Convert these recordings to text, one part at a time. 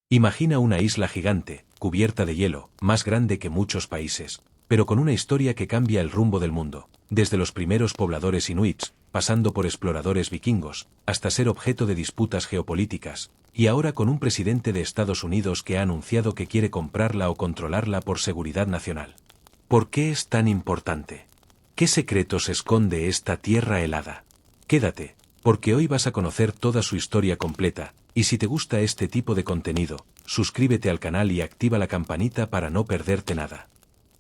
Imagina una isla gigante, cubierta de hielo, más grande que muchos países, pero con una historia que cambia el rumbo del mundo, desde los primeros pobladores inuits, pasando por exploradores vikingos, hasta ser objeto de disputas geopolíticas, y ahora con un presidente de Estados Unidos que ha anunciado que quiere comprarla o controlarla por seguridad nacional. ¿Por qué es tan importante? ¿Qué secretos esconde esta tierra helada? Quédate, porque hoy vas a conocer toda su historia completa, y si te gusta este tipo de contenido, suscríbete al canal y activa la campanita para no perderte nada.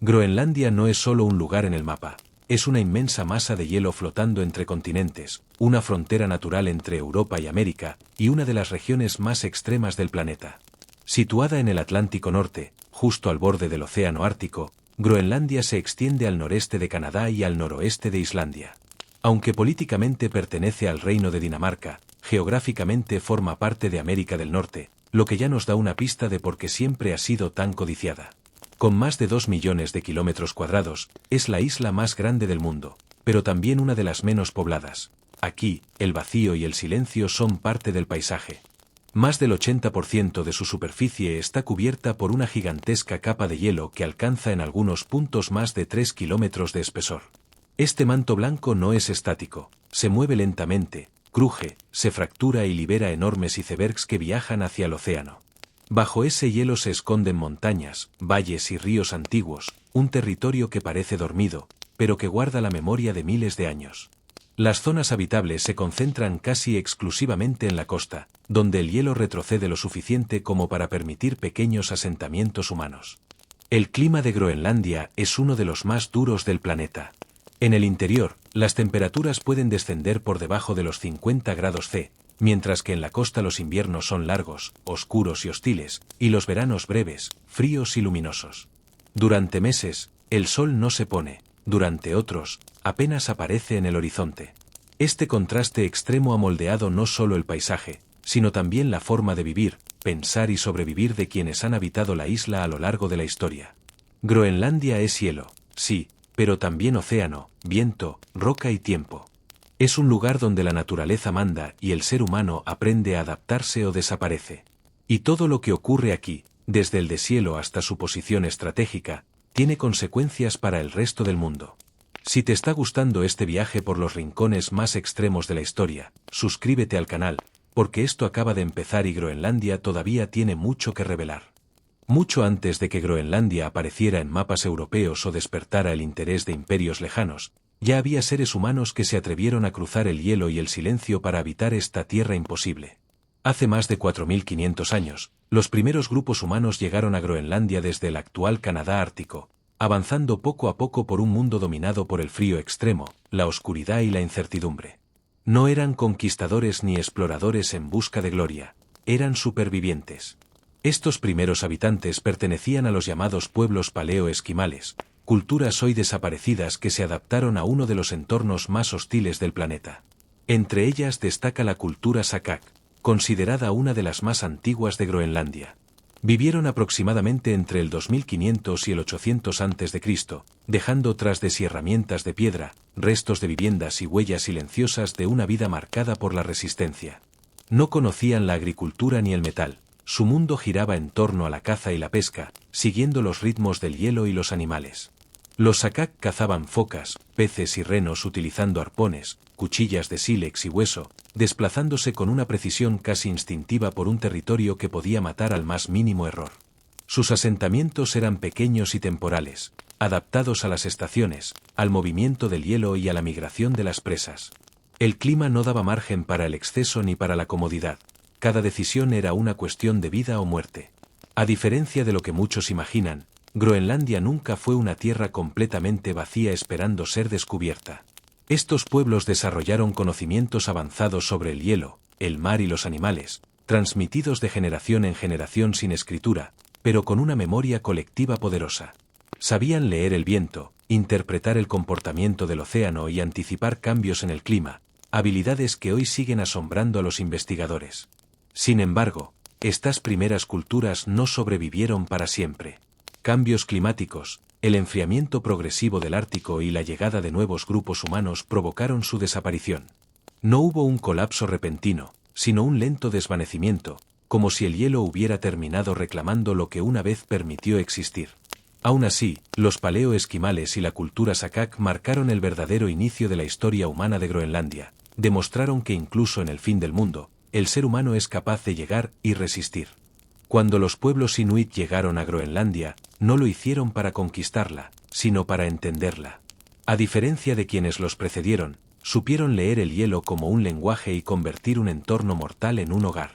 Groenlandia no es solo un lugar en el mapa, es una inmensa masa de hielo flotando entre continentes, una frontera natural entre Europa y América, y una de las regiones más extremas del planeta. Situada en el Atlántico Norte, justo al borde del Océano Ártico, Groenlandia se extiende al noreste de Canadá y al noroeste de Islandia. Aunque políticamente pertenece al Reino de Dinamarca, geográficamente forma parte de América del Norte, lo que ya nos da una pista de por qué siempre ha sido tan codiciada. Con más de 2 millones de kilómetros cuadrados, es la isla más grande del mundo, pero también una de las menos pobladas. Aquí, el vacío y el silencio son parte del paisaje. Más del 80% de su superficie está cubierta por una gigantesca capa de hielo que alcanza en algunos puntos más de 3 kilómetros de espesor. Este manto blanco no es estático, se mueve lentamente, cruje, se fractura y libera enormes icebergs que viajan hacia el océano. Bajo ese hielo se esconden montañas, valles y ríos antiguos, un territorio que parece dormido, pero que guarda la memoria de miles de años. Las zonas habitables se concentran casi exclusivamente en la costa, donde el hielo retrocede lo suficiente como para permitir pequeños asentamientos humanos. El clima de Groenlandia es uno de los más duros del planeta. En el interior, las temperaturas pueden descender por debajo de los 50 grados C, mientras que en la costa los inviernos son largos, oscuros y hostiles, y los veranos breves, fríos y luminosos. Durante meses, el sol no se pone, durante otros, apenas aparece en el horizonte. Este contraste extremo ha moldeado no solo el paisaje, sino también la forma de vivir, pensar y sobrevivir de quienes han habitado la isla a lo largo de la historia. Groenlandia es hielo, sí, pero también océano, viento, roca y tiempo. Es un lugar donde la naturaleza manda y el ser humano aprende a adaptarse o desaparece. Y todo lo que ocurre aquí, desde el deshielo hasta su posición estratégica, tiene consecuencias para el resto del mundo. Si te está gustando este viaje por los rincones más extremos de la historia, suscríbete al canal, porque esto acaba de empezar y Groenlandia todavía tiene mucho que revelar. Mucho antes de que Groenlandia apareciera en mapas europeos o despertara el interés de imperios lejanos, ya había seres humanos que se atrevieron a cruzar el hielo y el silencio para habitar esta tierra imposible. Hace más de 4.500 años, los primeros grupos humanos llegaron a Groenlandia desde el actual Canadá ártico, avanzando poco a poco por un mundo dominado por el frío extremo, la oscuridad y la incertidumbre. No eran conquistadores ni exploradores en busca de gloria, eran supervivientes. Estos primeros habitantes pertenecían a los llamados pueblos paleo-esquimales, culturas hoy desaparecidas que se adaptaron a uno de los entornos más hostiles del planeta. Entre ellas destaca la cultura Sakak, considerada una de las más antiguas de Groenlandia. Vivieron aproximadamente entre el 2500 y el 800 a.C., dejando tras de sí herramientas de piedra, restos de viviendas y huellas silenciosas de una vida marcada por la resistencia. No conocían la agricultura ni el metal. Su mundo giraba en torno a la caza y la pesca, siguiendo los ritmos del hielo y los animales. Los Sakak cazaban focas, peces y renos utilizando arpones, cuchillas de sílex y hueso, desplazándose con una precisión casi instintiva por un territorio que podía matar al más mínimo error. Sus asentamientos eran pequeños y temporales, adaptados a las estaciones, al movimiento del hielo y a la migración de las presas. El clima no daba margen para el exceso ni para la comodidad. Cada decisión era una cuestión de vida o muerte. A diferencia de lo que muchos imaginan, Groenlandia nunca fue una tierra completamente vacía esperando ser descubierta. Estos pueblos desarrollaron conocimientos avanzados sobre el hielo, el mar y los animales, transmitidos de generación en generación sin escritura, pero con una memoria colectiva poderosa. Sabían leer el viento, interpretar el comportamiento del océano y anticipar cambios en el clima, habilidades que hoy siguen asombrando a los investigadores. Sin embargo, estas primeras culturas no sobrevivieron para siempre. Cambios climáticos, el enfriamiento progresivo del Ártico y la llegada de nuevos grupos humanos provocaron su desaparición. No hubo un colapso repentino, sino un lento desvanecimiento, como si el hielo hubiera terminado reclamando lo que una vez permitió existir. Aún así, los paleoesquimales y la cultura Sakak marcaron el verdadero inicio de la historia humana de Groenlandia. Demostraron que incluso en el fin del mundo, el ser humano es capaz de llegar y resistir. Cuando los pueblos inuit llegaron a Groenlandia, no lo hicieron para conquistarla, sino para entenderla. A diferencia de quienes los precedieron, supieron leer el hielo como un lenguaje y convertir un entorno mortal en un hogar.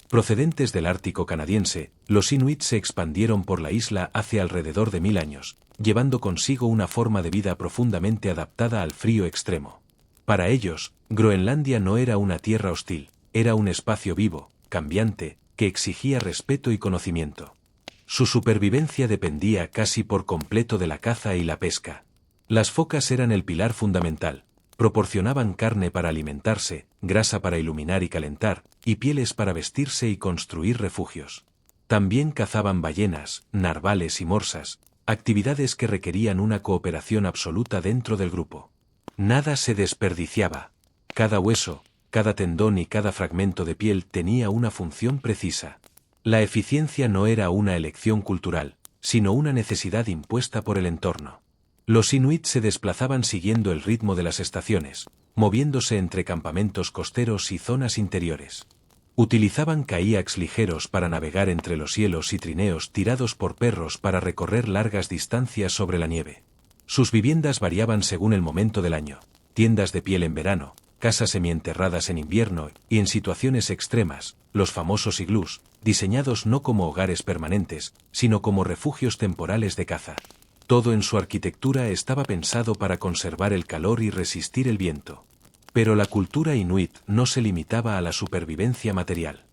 Procedentes del Ártico canadiense, los inuit se expandieron por la isla hace alrededor de 1000 años, llevando consigo una forma de vida profundamente adaptada al frío extremo. Para ellos, Groenlandia no era una tierra hostil, era un espacio vivo, cambiante, que exigía respeto y conocimiento. Su supervivencia dependía casi por completo de la caza y la pesca. Las focas eran el pilar fundamental. Proporcionaban carne para alimentarse, grasa para iluminar y calentar, y pieles para vestirse y construir refugios. También cazaban ballenas, narvales y morsas, actividades que requerían una cooperación absoluta dentro del grupo. Nada se desperdiciaba. Cada hueso, cada tendón y cada fragmento de piel tenía una función precisa. La eficiencia no era una elección cultural, sino una necesidad impuesta por el entorno. Los inuit se desplazaban siguiendo el ritmo de las estaciones, moviéndose entre campamentos costeros y zonas interiores. Utilizaban kayaks ligeros para navegar entre los hielos y trineos tirados por perros para recorrer largas distancias sobre la nieve. Sus viviendas variaban según el momento del año: tiendas de piel en verano, casas semienterradas en invierno y, en situaciones extremas, los famosos iglús, diseñados no como hogares permanentes, sino como refugios temporales de caza. Todo en su arquitectura estaba pensado para conservar el calor y resistir el viento. Pero la cultura inuit no se limitaba a la supervivencia material.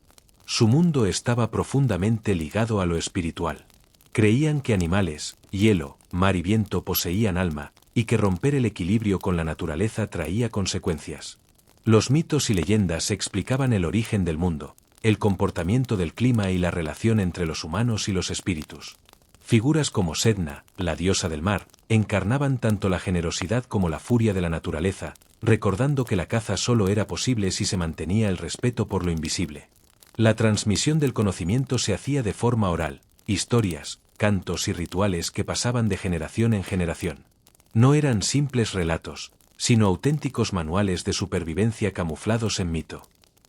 Su mundo estaba profundamente ligado a lo espiritual. Creían que animales, hielo, mar y viento poseían alma, y que romper el equilibrio con la naturaleza traía consecuencias. Los mitos y leyendas explicaban el origen del mundo, el comportamiento del clima y la relación entre los humanos y los espíritus. Figuras como Sedna, la diosa del mar, encarnaban tanto la generosidad como la furia de la naturaleza, recordando que la caza solo era posible si se mantenía el respeto por lo invisible. La transmisión del conocimiento se hacía de forma oral, historias, cantos y rituales que pasaban de generación en generación. No eran simples relatos, sino auténticos manuales de supervivencia camuflados en mito.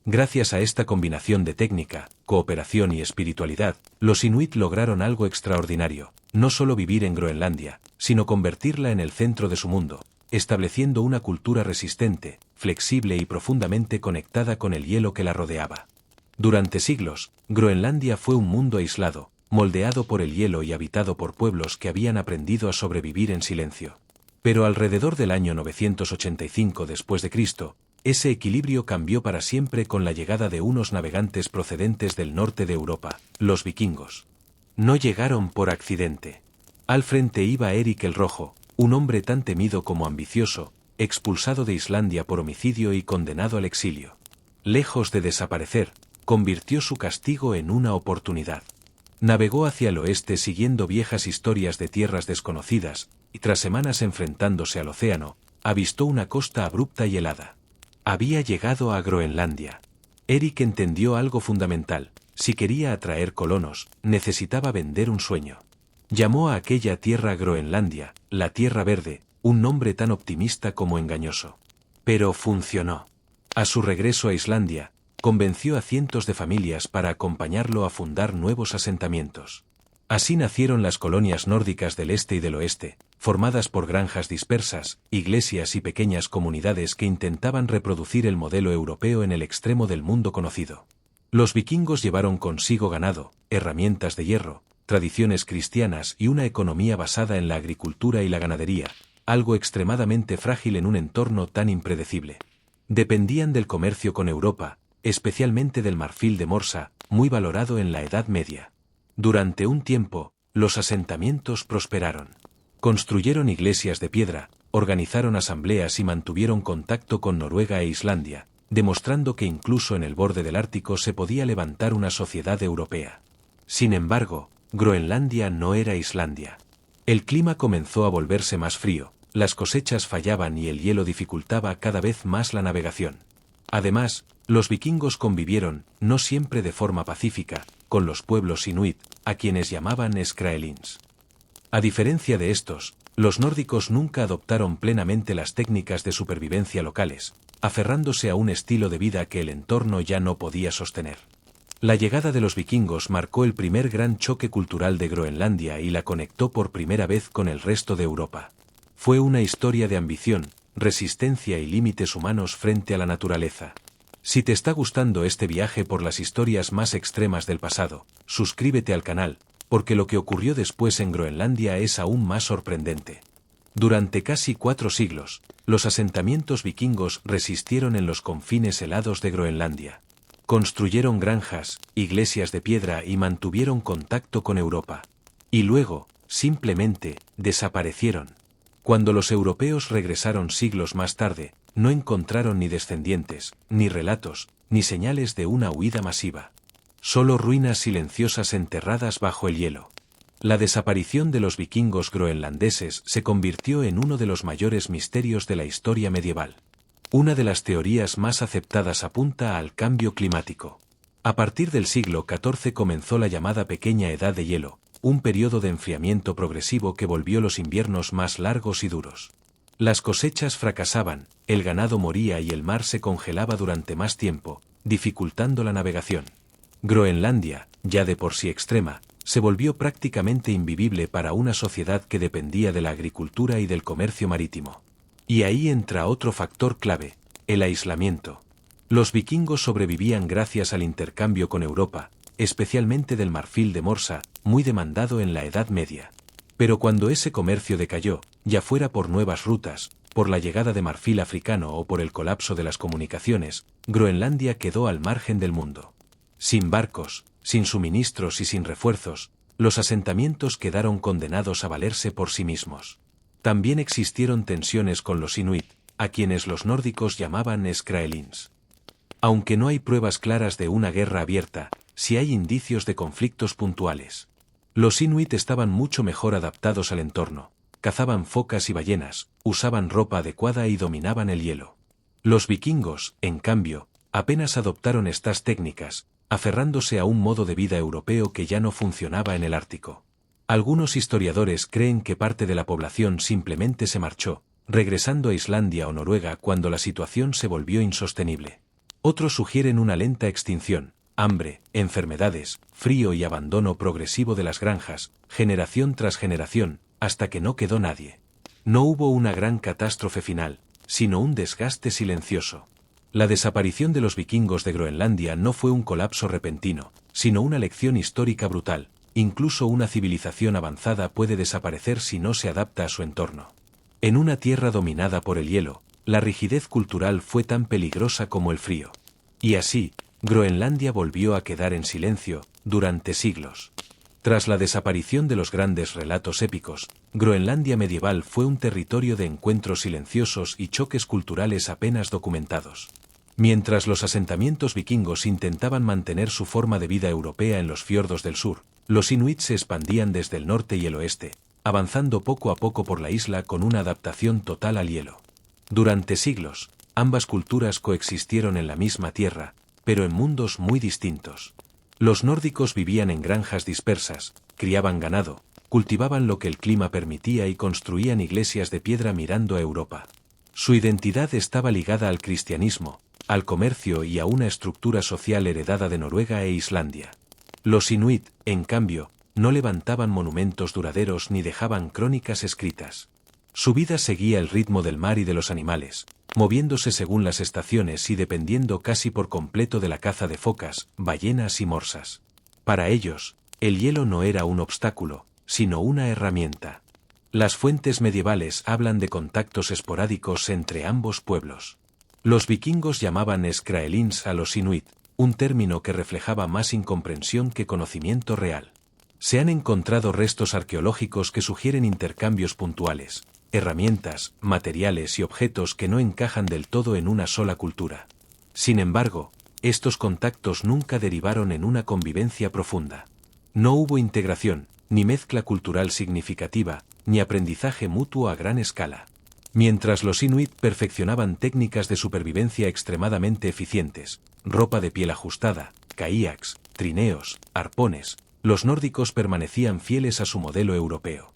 Gracias a esta combinación de técnica, cooperación y espiritualidad, los inuit lograron algo extraordinario: no solo vivir en Groenlandia, sino convertirla en el centro de su mundo, estableciendo una cultura resistente, flexible y profundamente conectada con el hielo que la rodeaba. Durante siglos, Groenlandia fue un mundo aislado, moldeado por el hielo y habitado por pueblos que habían aprendido a sobrevivir en silencio. Pero alrededor del año 985 después de Cristo, ese equilibrio cambió para siempre con la llegada de unos navegantes procedentes del norte de Europa, los vikingos. No llegaron por accidente. Al frente iba Erik el Rojo, un hombre tan temido como ambicioso, expulsado de Islandia por homicidio y condenado al exilio. Lejos de desaparecer, convirtió su castigo en una oportunidad. Navegó hacia el oeste siguiendo viejas historias de tierras desconocidas, y tras semanas enfrentándose al océano, avistó una costa abrupta y helada. Había llegado a Groenlandia. Erik entendió algo fundamental: si quería atraer colonos, necesitaba vender un sueño. Llamó a aquella tierra Groenlandia, la Tierra Verde, un nombre tan optimista como engañoso. Pero funcionó. A su regreso a Islandia, convenció a cientos de familias para acompañarlo a fundar nuevos asentamientos. Así nacieron las colonias nórdicas del este y del oeste, formadas por granjas dispersas, iglesias y pequeñas comunidades que intentaban reproducir el modelo europeo en el extremo del mundo conocido. Los vikingos llevaron consigo ganado, herramientas de hierro, tradiciones cristianas y una economía basada en la agricultura y la ganadería, algo extremadamente frágil en un entorno tan impredecible. Dependían del comercio con Europa, especialmente del marfil de Morsa, muy valorado en la Edad Media. Durante un tiempo, los asentamientos prosperaron. Construyeron iglesias de piedra, organizaron asambleas y mantuvieron contacto con Noruega e Islandia, demostrando que incluso en el borde del Ártico se podía levantar una sociedad europea. Sin embargo, Groenlandia no era Islandia. El clima comenzó a volverse más frío, las cosechas fallaban y el hielo dificultaba cada vez más la navegación. Además, Los vikingos convivieron, no siempre de forma pacífica, con los pueblos inuit, a quienes llamaban skraelings. A diferencia de estos, los nórdicos nunca adoptaron plenamente las técnicas de supervivencia locales, aferrándose a un estilo de vida que el entorno ya no podía sostener. La llegada de los vikingos marcó el primer gran choque cultural de Groenlandia y la conectó por primera vez con el resto de Europa. Fue una historia de ambición, resistencia y límites humanos frente a la naturaleza. Si te está gustando este viaje por las historias más extremas del pasado, suscríbete al canal, porque lo que ocurrió después en Groenlandia es aún más sorprendente. Durante casi 4 siglos, los asentamientos vikingos resistieron en los confines helados de Groenlandia. Construyeron granjas, iglesias de piedra y mantuvieron contacto con Europa. Y luego, simplemente, desaparecieron. Cuando los europeos regresaron siglos más tarde, no encontraron ni descendientes, ni relatos, ni señales de una huida masiva. Solo ruinas silenciosas enterradas bajo el hielo. La desaparición de los vikingos groenlandeses se convirtió en uno de los mayores misterios de la historia medieval. Una de las teorías más aceptadas apunta al cambio climático. A partir del siglo XIV comenzó la llamada Pequeña Edad de Hielo, un periodo de enfriamiento progresivo que volvió los inviernos más largos y duros. Las cosechas fracasaban, el ganado moría y el mar se congelaba durante más tiempo, dificultando la navegación. Groenlandia, ya de por sí extrema, se volvió prácticamente invivible para una sociedad que dependía de la agricultura y del comercio marítimo. Y ahí entra otro factor clave, el aislamiento. Los vikingos sobrevivían gracias al intercambio con Europa, especialmente del marfil de Morsa, muy demandado en la Edad Media. Pero cuando ese comercio decayó, ya fuera por nuevas rutas, por la llegada de marfil africano o por el colapso de las comunicaciones, Groenlandia quedó al margen del mundo. Sin barcos, sin suministros y sin refuerzos, los asentamientos quedaron condenados a valerse por sí mismos. También existieron tensiones con los inuit, a quienes los nórdicos llamaban skraelings. Aunque no hay pruebas claras de una guerra abierta, sí hay indicios de conflictos puntuales. Los inuit estaban mucho mejor adaptados al entorno, cazaban focas y ballenas, usaban ropa adecuada y dominaban el hielo. Los vikingos, en cambio, apenas adoptaron estas técnicas, aferrándose a un modo de vida europeo que ya no funcionaba en el Ártico. Algunos historiadores creen que parte de la población simplemente se marchó, regresando a Islandia o Noruega cuando la situación se volvió insostenible. Otros sugieren una lenta extinción, hambre, enfermedades, frío y abandono progresivo de las granjas, generación tras generación, hasta que no quedó nadie. No hubo una gran catástrofe final, sino un desgaste silencioso. La desaparición de los vikingos de Groenlandia no fue un colapso repentino, sino una lección histórica brutal. Incluso una civilización avanzada puede desaparecer si no se adapta a su entorno. En una tierra dominada por el hielo, la rigidez cultural fue tan peligrosa como el frío. Y así, Groenlandia volvió a quedar en silencio, durante siglos. Tras la desaparición de los grandes relatos épicos, Groenlandia medieval fue un territorio de encuentros silenciosos y choques culturales apenas documentados. Mientras los asentamientos vikingos intentaban mantener su forma de vida europea en los fiordos del sur, los inuit se expandían desde el norte y el oeste, avanzando poco a poco por la isla con una adaptación total al hielo. Durante siglos, ambas culturas coexistieron en la misma tierra, pero en mundos muy distintos. Los nórdicos vivían en granjas dispersas, criaban ganado, cultivaban lo que el clima permitía y construían iglesias de piedra mirando a Europa. Su identidad estaba ligada al cristianismo, al comercio y a una estructura social heredada de Noruega e Islandia. Los inuit, en cambio, no levantaban monumentos duraderos ni dejaban crónicas escritas. Su vida seguía el ritmo del mar y de los animales, moviéndose según las estaciones y dependiendo casi por completo de la caza de focas, ballenas y morsas. Para ellos, el hielo no era un obstáculo, sino una herramienta. Las fuentes medievales hablan de contactos esporádicos entre ambos pueblos. Los vikingos llamaban skraelings a los inuit, un término que reflejaba más incomprensión que conocimiento real. Se han encontrado restos arqueológicos que sugieren intercambios puntuales, herramientas, materiales y objetos que no encajan del todo en una sola cultura. Sin embargo, estos contactos nunca derivaron en una convivencia profunda. No hubo integración, ni mezcla cultural significativa, ni aprendizaje mutuo a gran escala. Mientras los inuit perfeccionaban técnicas de supervivencia extremadamente eficientes, ropa de piel ajustada, kayaks, trineos, arpones. Los nórdicos permanecían fieles a su modelo europeo.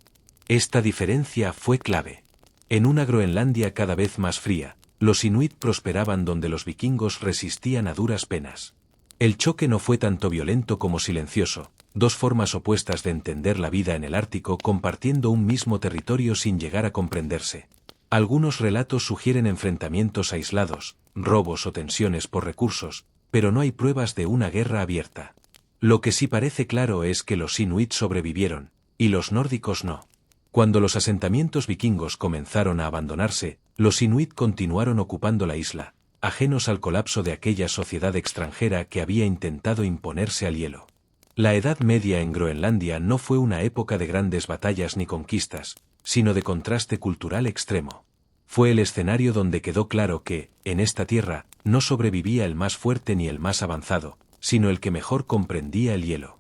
Esta diferencia fue clave. En una Groenlandia cada vez más fría, los inuit prosperaban donde los vikingos resistían a duras penas. El choque no fue tanto violento como silencioso, dos formas opuestas de entender la vida en el Ártico compartiendo un mismo territorio sin llegar a comprenderse. Algunos relatos sugieren enfrentamientos aislados, robos o tensiones por recursos, pero no hay pruebas de una guerra abierta. Lo que sí parece claro es que los inuit sobrevivieron, y los nórdicos no. Cuando los asentamientos vikingos comenzaron a abandonarse, los inuit continuaron ocupando la isla, ajenos al colapso de aquella sociedad extranjera que había intentado imponerse al hielo. La Edad Media en Groenlandia no fue una época de grandes batallas ni conquistas, sino de contraste cultural extremo. Fue el escenario donde quedó claro que, en esta tierra, no sobrevivía el más fuerte ni el más avanzado, sino el que mejor comprendía el hielo.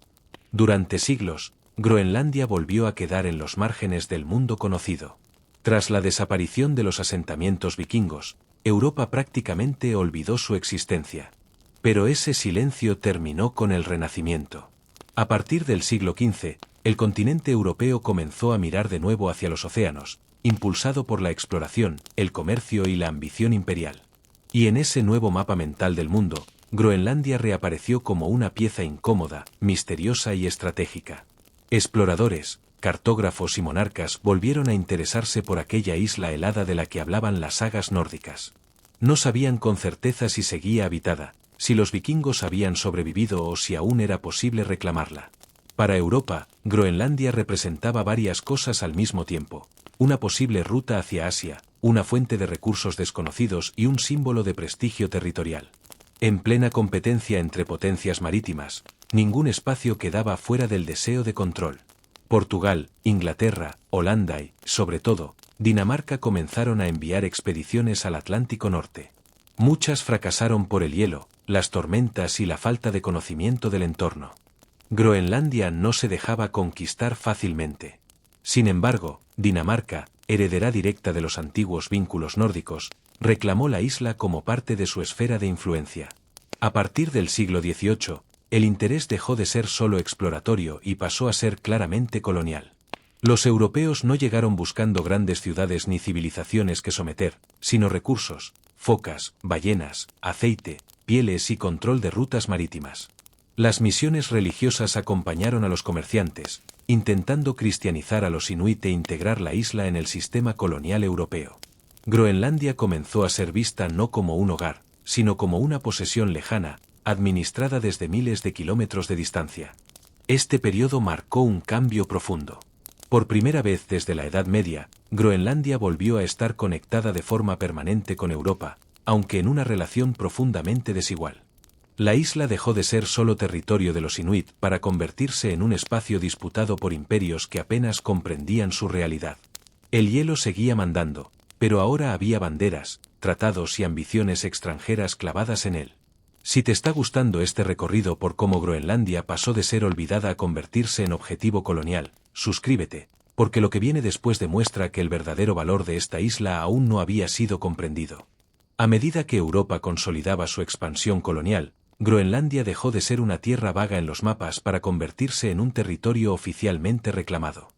Durante siglos, Groenlandia volvió a quedar en los márgenes del mundo conocido. Tras la desaparición de los asentamientos vikingos, Europa prácticamente olvidó su existencia. Pero ese silencio terminó con el Renacimiento. A partir del siglo XV, el continente europeo comenzó a mirar de nuevo hacia los océanos, impulsado por la exploración, el comercio y la ambición imperial. Y en ese nuevo mapa mental del mundo, Groenlandia reapareció como una pieza incómoda, misteriosa y estratégica. Exploradores, cartógrafos y monarcas volvieron a interesarse por aquella isla helada de la que hablaban las sagas nórdicas. No sabían con certeza si seguía habitada, si los vikingos habían sobrevivido o si aún era posible reclamarla. Para Europa, Groenlandia representaba varias cosas al mismo tiempo: una posible ruta hacia Asia, una fuente de recursos desconocidos y un símbolo de prestigio territorial. En plena competencia entre potencias marítimas, ningún espacio quedaba fuera del deseo de control. Portugal, Inglaterra, Holanda y, sobre todo, Dinamarca comenzaron a enviar expediciones al Atlántico Norte. Muchas fracasaron por el hielo, las tormentas y la falta de conocimiento del entorno. Groenlandia no se dejaba conquistar fácilmente. Sin embargo, Dinamarca, heredera directa de los antiguos vínculos nórdicos, reclamó la isla como parte de su esfera de influencia. A partir del siglo XVIII, el interés dejó de ser solo exploratorio y pasó a ser claramente colonial. Los europeos no llegaron buscando grandes ciudades ni civilizaciones que someter, sino recursos: focas, ballenas, aceite, pieles y control de rutas marítimas. Las misiones religiosas acompañaron a los comerciantes, intentando cristianizar a los inuit e integrar la isla en el sistema colonial europeo. Groenlandia comenzó a ser vista no como un hogar, sino como una posesión lejana, administrada desde miles de kilómetros de distancia. Este periodo marcó un cambio profundo. Por primera vez desde la Edad Media, Groenlandia volvió a estar conectada de forma permanente con Europa, aunque en una relación profundamente desigual. La isla dejó de ser solo territorio de los inuit para convertirse en un espacio disputado por imperios que apenas comprendían su realidad. El hielo seguía mandando, pero ahora había banderas, tratados y ambiciones extranjeras clavadas en él. Si te está gustando este recorrido por cómo Groenlandia pasó de ser olvidada a convertirse en objetivo colonial, suscríbete, porque lo que viene después demuestra que el verdadero valor de esta isla aún no había sido comprendido. A medida que Europa consolidaba su expansión colonial, Groenlandia dejó de ser una tierra vaga en los mapas para convertirse en un territorio oficialmente reclamado.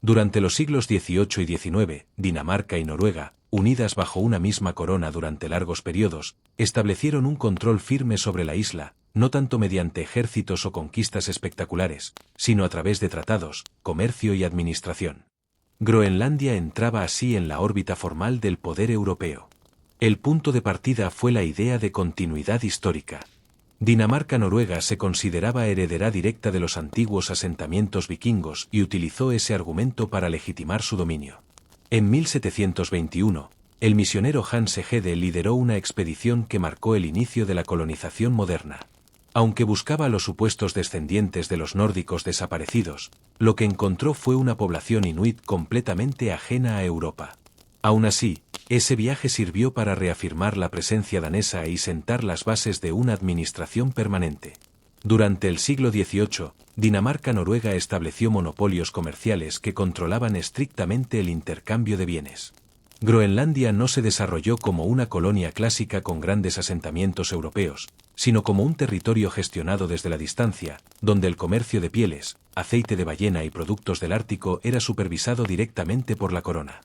Durante los siglos XVIII y XIX, Dinamarca y Noruega, unidas bajo una misma corona durante largos periodos, establecieron un control firme sobre la isla, no tanto mediante ejércitos o conquistas espectaculares, sino a través de tratados, comercio y administración. Groenlandia entraba así en la órbita formal del poder europeo. El punto de partida fue la idea de continuidad histórica. Dinamarca-Noruega se consideraba heredera directa de los antiguos asentamientos vikingos y utilizó ese argumento para legitimar su dominio. En 1721, el misionero Hans Egede lideró una expedición que marcó el inicio de la colonización moderna. Aunque buscaba a los supuestos descendientes de los nórdicos desaparecidos, lo que encontró fue una población inuit completamente ajena a Europa. Aún así, ese viaje sirvió para reafirmar la presencia danesa y sentar las bases de una administración permanente. Durante el siglo XVIII, Dinamarca-Noruega estableció monopolios comerciales que controlaban estrictamente el intercambio de bienes. Groenlandia no se desarrolló como una colonia clásica con grandes asentamientos europeos, sino como un territorio gestionado desde la distancia, donde el comercio de pieles, aceite de ballena y productos del Ártico era supervisado directamente por la corona.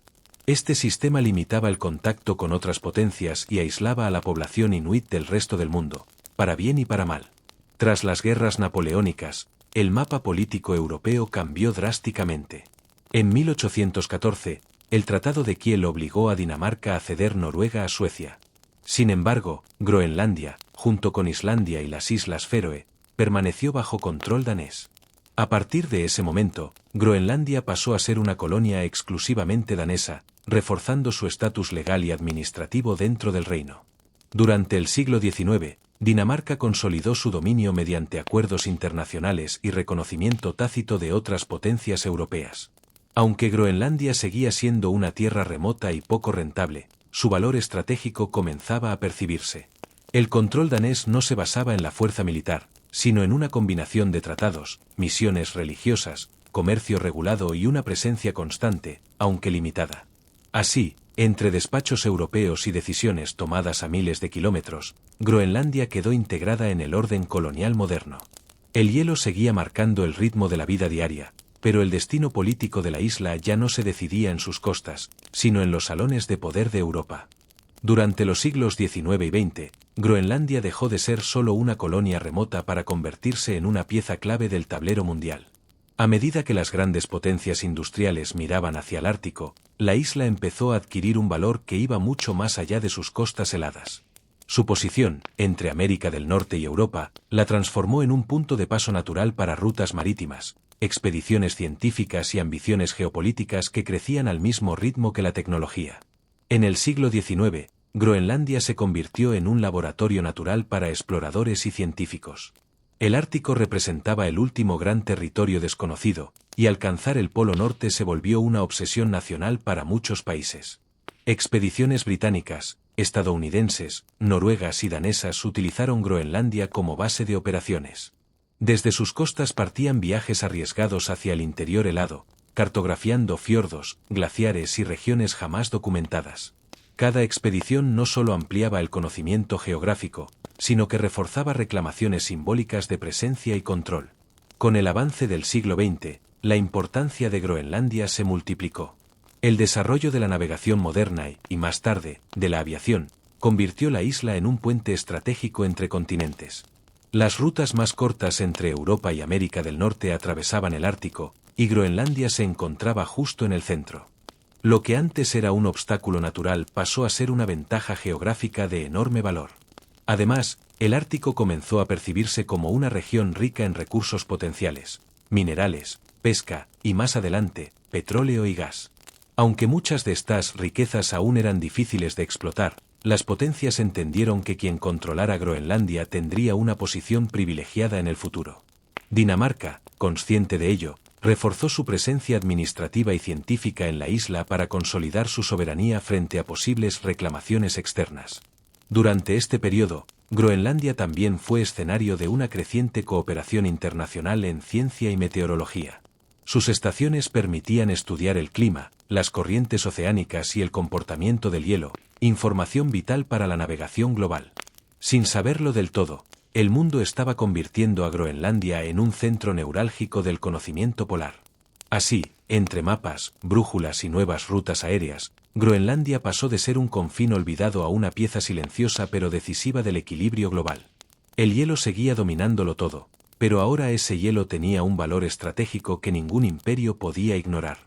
Este sistema limitaba el contacto con otras potencias y aislaba a la población inuit del resto del mundo, para bien y para mal. Tras las guerras napoleónicas, el mapa político europeo cambió drásticamente. En 1814, el Tratado de Kiel obligó a Dinamarca a ceder Noruega a Suecia. Sin embargo, Groenlandia, junto con Islandia y las Islas Féroe, permaneció bajo control danés. A partir de ese momento, Groenlandia pasó a ser una colonia exclusivamente danesa, reforzando su estatus legal y administrativo dentro del reino. Durante el siglo XIX, Dinamarca consolidó su dominio mediante acuerdos internacionales y reconocimiento tácito de otras potencias europeas. Aunque Groenlandia seguía siendo una tierra remota y poco rentable, su valor estratégico comenzaba a percibirse. El control danés no se basaba en la fuerza militar, sino en una combinación de tratados, misiones religiosas, comercio regulado y una presencia constante, aunque limitada. Así, entre despachos europeos y decisiones tomadas a miles de kilómetros, Groenlandia quedó integrada en el orden colonial moderno. El hielo seguía marcando el ritmo de la vida diaria, pero el destino político de la isla ya no se decidía en sus costas, sino en los salones de poder de Europa. Durante los siglos XIX y XX, Groenlandia dejó de ser solo una colonia remota para convertirse en una pieza clave del tablero mundial. A medida que las grandes potencias industriales miraban hacia el Ártico, la isla empezó a adquirir un valor que iba mucho más allá de sus costas heladas. Su posición, entre América del Norte y Europa, la transformó en un punto de paso natural para rutas marítimas, expediciones científicas y ambiciones geopolíticas que crecían al mismo ritmo que la tecnología. En el siglo XIX, Groenlandia se convirtió en un laboratorio natural para exploradores y científicos. El Ártico representaba el último gran territorio desconocido, y alcanzar el Polo Norte se volvió una obsesión nacional para muchos países. Expediciones británicas, estadounidenses, noruegas y danesas utilizaron Groenlandia como base de operaciones. Desde sus costas partían viajes arriesgados hacia el interior helado, cartografiando fiordos, glaciares y regiones jamás documentadas. Cada expedición no solo ampliaba el conocimiento geográfico, sino que reforzaba reclamaciones simbólicas de presencia y control. Con el avance del siglo XX, la importancia de Groenlandia se multiplicó. El desarrollo de la navegación moderna y, más tarde, de la aviación, convirtió la isla en un puente estratégico entre continentes. Las rutas más cortas entre Europa y América del Norte atravesaban el Ártico, y Groenlandia se encontraba justo en el centro. Lo que antes era un obstáculo natural pasó a ser una ventaja geográfica de enorme valor. Además, el Ártico comenzó a percibirse como una región rica en recursos potenciales, minerales, pesca, y más adelante, petróleo y gas. Aunque muchas de estas riquezas aún eran difíciles de explotar, las potencias entendieron que quien controlara Groenlandia tendría una posición privilegiada en el futuro. Dinamarca, consciente de ello, reforzó su presencia administrativa y científica en la isla para consolidar su soberanía frente a posibles reclamaciones externas. Durante este periodo, Groenlandia también fue escenario de una creciente cooperación internacional en ciencia y meteorología. Sus estaciones permitían estudiar el clima, las corrientes oceánicas y el comportamiento del hielo, información vital para la navegación global. Sin saberlo del todo, el mundo estaba convirtiendo a Groenlandia en un centro neurálgico del conocimiento polar. Así, entre mapas, brújulas y nuevas rutas aéreas, Groenlandia pasó de ser un confín olvidado a una pieza silenciosa pero decisiva del equilibrio global. El hielo seguía dominándolo todo, pero ahora ese hielo tenía un valor estratégico que ningún imperio podía ignorar.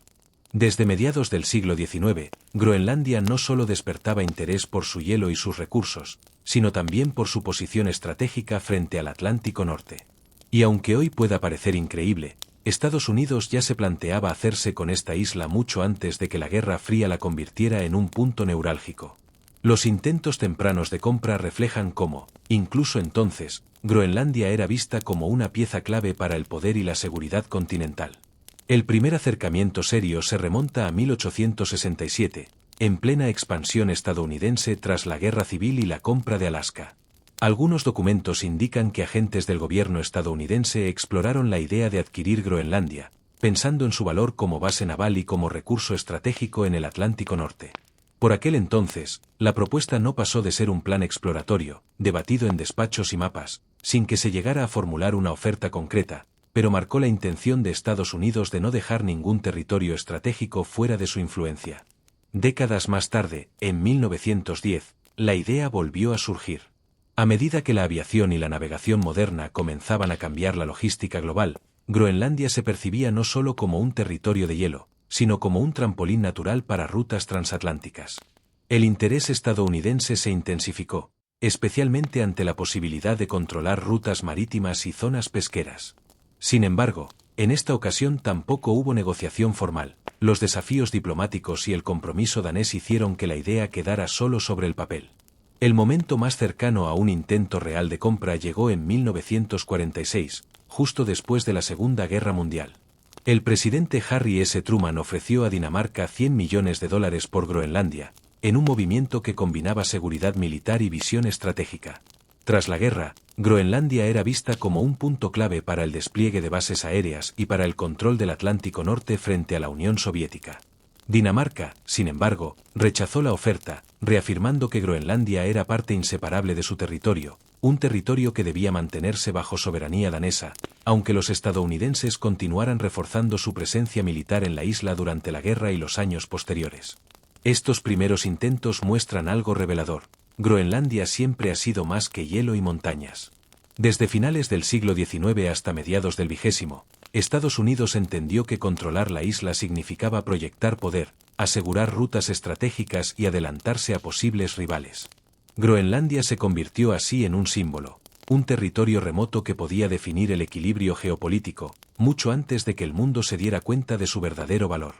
Desde mediados del siglo XIX, Groenlandia no solo despertaba interés por su hielo y sus recursos, sino también por su posición estratégica frente al Atlántico Norte. Y aunque hoy pueda parecer increíble, Estados Unidos ya se planteaba hacerse con esta isla mucho antes de que la Guerra Fría la convirtiera en un punto neurálgico. Los intentos tempranos de compra reflejan cómo, incluso entonces, Groenlandia era vista como una pieza clave para el poder y la seguridad continental. El primer acercamiento serio se remonta a 1867, en plena expansión estadounidense tras la Guerra Civil y la compra de Alaska. Algunos documentos indican que agentes del gobierno estadounidense exploraron la idea de adquirir Groenlandia, pensando en su valor como base naval y como recurso estratégico en el Atlántico Norte. Por aquel entonces, la propuesta no pasó de ser un plan exploratorio, debatido en despachos y mapas, sin que se llegara a formular una oferta concreta, pero marcó la intención de Estados Unidos de no dejar ningún territorio estratégico fuera de su influencia. Décadas más tarde, en 1910, la idea volvió a surgir. A medida que la aviación y la navegación moderna comenzaban a cambiar la logística global, Groenlandia se percibía no solo como un territorio de hielo, sino como un trampolín natural para rutas transatlánticas. El interés estadounidense se intensificó, especialmente ante la posibilidad de controlar rutas marítimas y zonas pesqueras. Sin embargo, en esta ocasión tampoco hubo negociación formal. Los desafíos diplomáticos y el compromiso danés hicieron que la idea quedara solo sobre el papel. El momento más cercano a un intento real de compra llegó en 1946, justo después de la Segunda Guerra Mundial. El presidente Harry S. Truman ofreció a Dinamarca $100 millones por Groenlandia, en un movimiento que combinaba seguridad militar y visión estratégica. Tras la guerra, Groenlandia era vista como un punto clave para el despliegue de bases aéreas y para el control del Atlántico Norte frente a la Unión Soviética. Dinamarca, sin embargo, rechazó la oferta, reafirmando que Groenlandia era parte inseparable de su territorio, un territorio que debía mantenerse bajo soberanía danesa, aunque los estadounidenses continuaran reforzando su presencia militar en la isla durante la guerra y los años posteriores. Estos primeros intentos muestran algo revelador. Groenlandia siempre ha sido más que hielo y montañas. Desde finales del siglo XIX hasta mediados del XX, Estados Unidos entendió que controlar la isla significaba proyectar poder, asegurar rutas estratégicas y adelantarse a posibles rivales. Groenlandia se convirtió así en un símbolo, un territorio remoto que podía definir el equilibrio geopolítico, mucho antes de que el mundo se diera cuenta de su verdadero valor.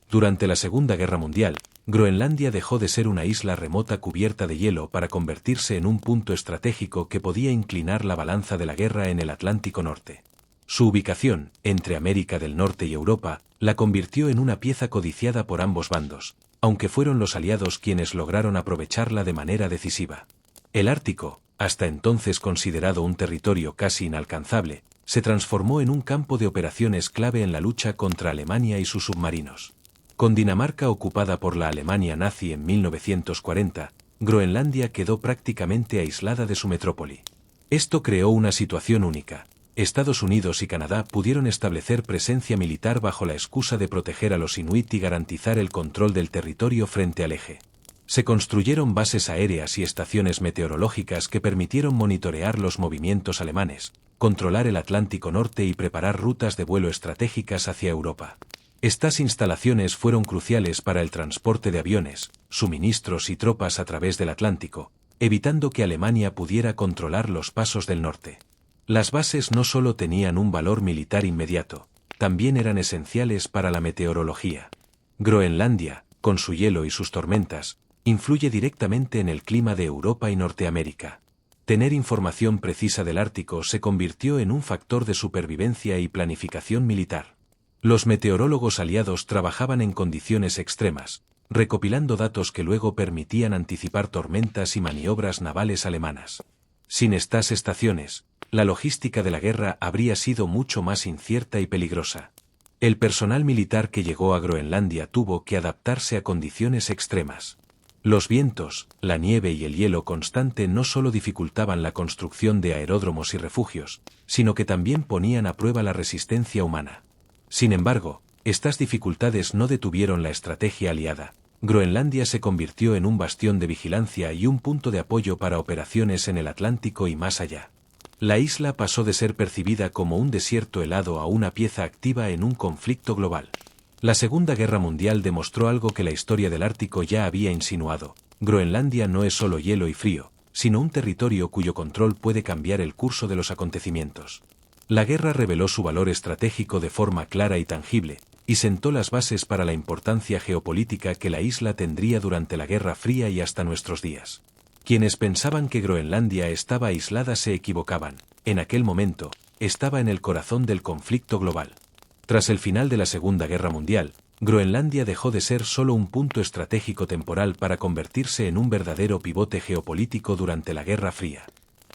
Durante la Segunda Guerra Mundial, Groenlandia dejó de ser una isla remota cubierta de hielo para convertirse en un punto estratégico que podía inclinar la balanza de la guerra en el Atlántico Norte. Su ubicación, entre América del Norte y Europa, la convirtió en una pieza codiciada por ambos bandos, aunque fueron los aliados quienes lograron aprovecharla de manera decisiva. El Ártico, hasta entonces considerado un territorio casi inalcanzable, se transformó en un campo de operaciones clave en la lucha contra Alemania y sus submarinos. Con Dinamarca ocupada por la Alemania nazi en 1940, Groenlandia quedó prácticamente aislada de su metrópoli. Esto creó una situación única. Estados Unidos y Canadá pudieron establecer presencia militar bajo la excusa de proteger a los inuit y garantizar el control del territorio frente al eje. Se construyeron bases aéreas y estaciones meteorológicas que permitieron monitorear los movimientos alemanes, controlar el Atlántico Norte y preparar rutas de vuelo estratégicas hacia Europa. Estas instalaciones fueron cruciales para el transporte de aviones, suministros y tropas a través del Atlántico, evitando que Alemania pudiera controlar los pasos del norte. Las bases no solo tenían un valor militar inmediato, también eran esenciales para la meteorología. Groenlandia, con su hielo y sus tormentas, influye directamente en el clima de Europa y Norteamérica. Tener información precisa del Ártico se convirtió en un factor de supervivencia y planificación militar. Los meteorólogos aliados trabajaban en condiciones extremas, recopilando datos que luego permitían anticipar tormentas y maniobras navales alemanas. Sin estas estaciones, la logística de la guerra habría sido mucho más incierta y peligrosa. El personal militar que llegó a Groenlandia tuvo que adaptarse a condiciones extremas. Los vientos, la nieve y el hielo constante no solo dificultaban la construcción de aeródromos y refugios, sino que también ponían a prueba la resistencia humana. Sin embargo, estas dificultades no detuvieron la estrategia aliada. Groenlandia se convirtió en un bastión de vigilancia y un punto de apoyo para operaciones en el Atlántico y más allá. La isla pasó de ser percibida como un desierto helado a una pieza activa en un conflicto global. La Segunda Guerra Mundial demostró algo que la historia del Ártico ya había insinuado. Groenlandia no es solo hielo y frío, sino un territorio cuyo control puede cambiar el curso de los acontecimientos. La guerra reveló su valor estratégico de forma clara y tangible, y sentó las bases para la importancia geopolítica que la isla tendría durante la Guerra Fría y hasta nuestros días. Quienes pensaban que Groenlandia estaba aislada se equivocaban. En aquel momento, estaba en el corazón del conflicto global. Tras el final de la Segunda Guerra Mundial, Groenlandia dejó de ser solo un punto estratégico temporal para convertirse en un verdadero pivote geopolítico durante la Guerra Fría.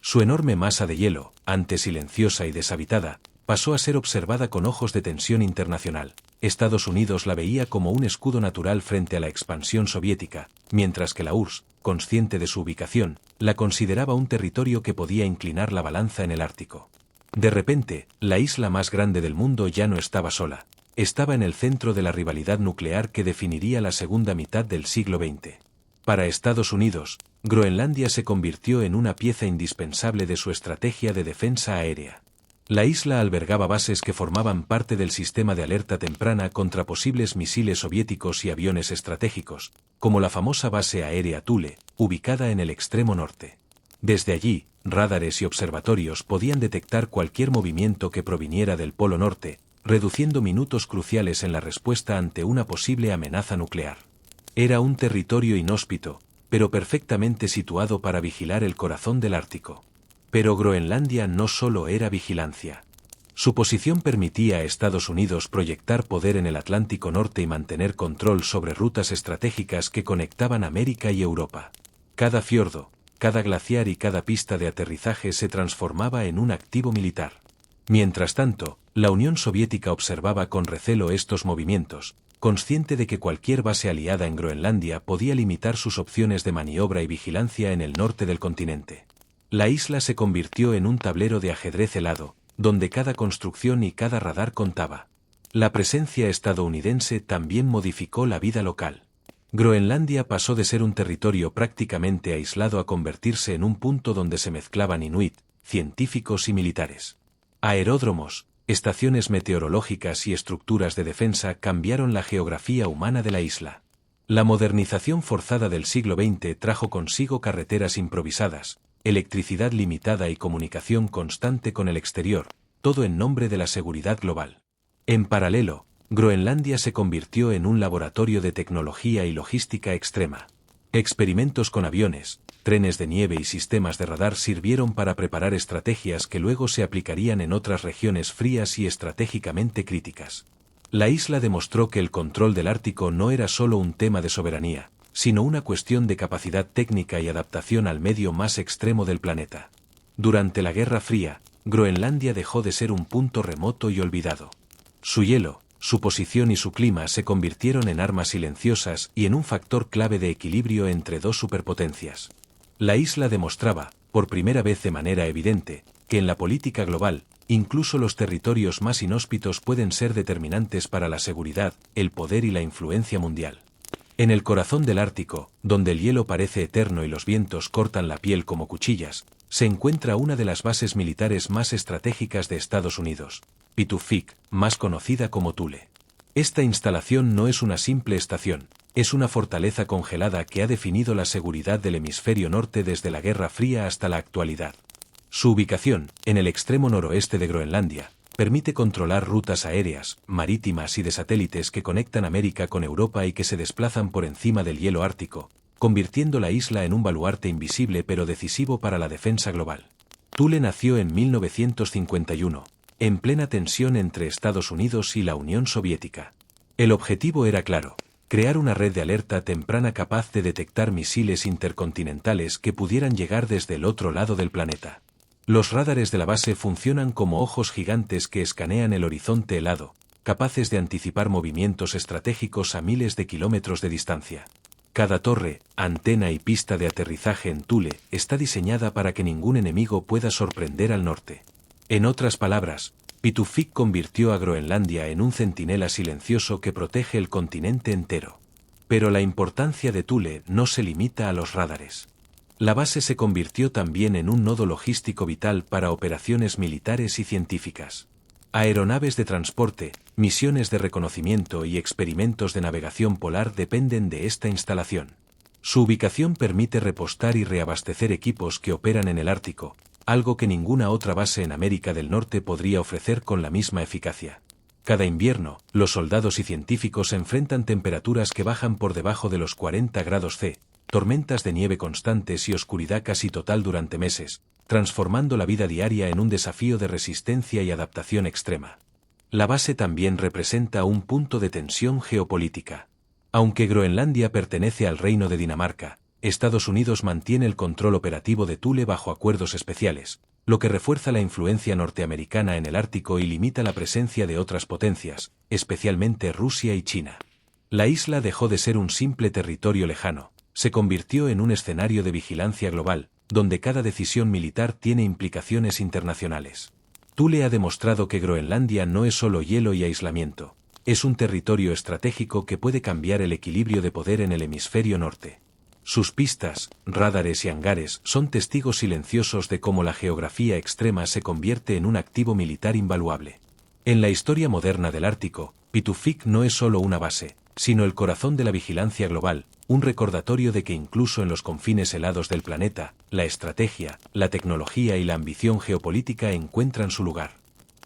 Su enorme masa de hielo, antes silenciosa y deshabitada, pasó a ser observada con ojos de tensión internacional. Estados Unidos la veía como un escudo natural frente a la expansión soviética, mientras que la URSS, consciente de su ubicación, la consideraba un territorio que podía inclinar la balanza en el Ártico. De repente, la isla más grande del mundo ya no estaba sola. Estaba en el centro de la rivalidad nuclear que definiría la segunda mitad del siglo XX. Para Estados Unidos, Groenlandia se convirtió en una pieza indispensable de su estrategia de defensa aérea. La isla albergaba bases que formaban parte del sistema de alerta temprana contra posibles misiles soviéticos y aviones estratégicos, como la famosa base aérea Thule, ubicada en el extremo norte. Desde allí, radares y observatorios podían detectar cualquier movimiento que proviniera del Polo Norte, reduciendo minutos cruciales en la respuesta ante una posible amenaza nuclear. Era un territorio inhóspito, pero perfectamente situado para vigilar el corazón del Ártico. Pero Groenlandia no solo era vigilancia. Su posición permitía a Estados Unidos proyectar poder en el Atlántico Norte y mantener control sobre rutas estratégicas que conectaban América y Europa. Cada fiordo, cada glaciar y cada pista de aterrizaje se transformaba en un activo militar. Mientras tanto, la Unión Soviética observaba con recelo estos movimientos, consciente de que cualquier base aliada en Groenlandia podía limitar sus opciones de maniobra y vigilancia en el norte del continente. La isla se convirtió en un tablero de ajedrez helado, donde cada construcción y cada radar contaba. La presencia estadounidense también modificó la vida local. Groenlandia pasó de ser un territorio prácticamente aislado a convertirse en un punto donde se mezclaban inuit, científicos y militares. Aeródromos, estaciones meteorológicas y estructuras de defensa cambiaron la geografía humana de la isla. La modernización forzada del siglo XX trajo consigo carreteras improvisadas, electricidad limitada y comunicación constante con el exterior, todo en nombre de la seguridad global. En paralelo, Groenlandia se convirtió en un laboratorio de tecnología y logística extrema. Experimentos con aviones, trenes de nieve y sistemas de radar sirvieron para preparar estrategias que luego se aplicarían en otras regiones frías y estratégicamente críticas. La isla demostró que el control del Ártico no era solo un tema de soberanía, sino una cuestión de capacidad técnica y adaptación al medio más extremo del planeta. Durante la Guerra Fría, Groenlandia dejó de ser un punto remoto y olvidado. Su hielo, su posición y su clima se convirtieron en armas silenciosas y en un factor clave de equilibrio entre dos superpotencias. La isla demostraba, por primera vez de manera evidente, que en la política global, incluso los territorios más inhóspitos pueden ser determinantes para la seguridad, el poder y la influencia mundial. En el corazón del Ártico, donde el hielo parece eterno y los vientos cortan la piel como cuchillas, se encuentra una de las bases militares más estratégicas de Estados Unidos, Pituffik, más conocida como Thule. Esta instalación no es una simple estación, es una fortaleza congelada que ha definido la seguridad del hemisferio norte desde la Guerra Fría hasta la actualidad. Su ubicación, en el extremo noroeste de Groenlandia, permite controlar rutas aéreas, marítimas y de satélites que conectan América con Europa y que se desplazan por encima del hielo ártico, convirtiendo la isla en un baluarte invisible pero decisivo para la defensa global. Thule nació en 1951, en plena tensión entre Estados Unidos y la Unión Soviética. El objetivo era claro: crear una red de alerta temprana capaz de detectar misiles intercontinentales que pudieran llegar desde el otro lado del planeta. Los radares de la base funcionan como ojos gigantes que escanean el horizonte helado, capaces de anticipar movimientos estratégicos a miles de kilómetros de distancia. Cada torre, antena y pista de aterrizaje en Thule está diseñada para que ningún enemigo pueda sorprender al norte. En otras palabras, Pituffik convirtió a Groenlandia en un centinela silencioso que protege el continente entero. Pero la importancia de Thule no se limita a los radares. La base se convirtió también en un nodo logístico vital para operaciones militares y científicas. Aeronaves de transporte, misiones de reconocimiento y experimentos de navegación polar dependen de esta instalación. Su ubicación permite repostar y reabastecer equipos que operan en el Ártico, algo que ninguna otra base en América del Norte podría ofrecer con la misma eficacia. Cada invierno, los soldados y científicos enfrentan temperaturas que bajan por debajo de los 40 grados C, tormentas de nieve constantes y oscuridad casi total durante meses, transformando la vida diaria en un desafío de resistencia y adaptación extrema. La base también representa un punto de tensión geopolítica. Aunque Groenlandia pertenece al Reino de Dinamarca, Estados Unidos mantiene el control operativo de Thule bajo acuerdos especiales, lo que refuerza la influencia norteamericana en el Ártico y limita la presencia de otras potencias, especialmente Rusia y China. La isla dejó de ser un simple territorio lejano, se convirtió en un escenario de vigilancia global, donde cada decisión militar tiene implicaciones internacionales. Thule ha demostrado que Groenlandia no es solo hielo y aislamiento, es un territorio estratégico que puede cambiar el equilibrio de poder en el hemisferio norte. Sus pistas, radares y hangares son testigos silenciosos de cómo la geografía extrema se convierte en un activo militar invaluable. En la historia moderna del Ártico, Pitufik no es solo una base, sino el corazón de la vigilancia global, un recordatorio de que incluso en los confines helados del planeta, la estrategia, la tecnología y la ambición geopolítica encuentran su lugar.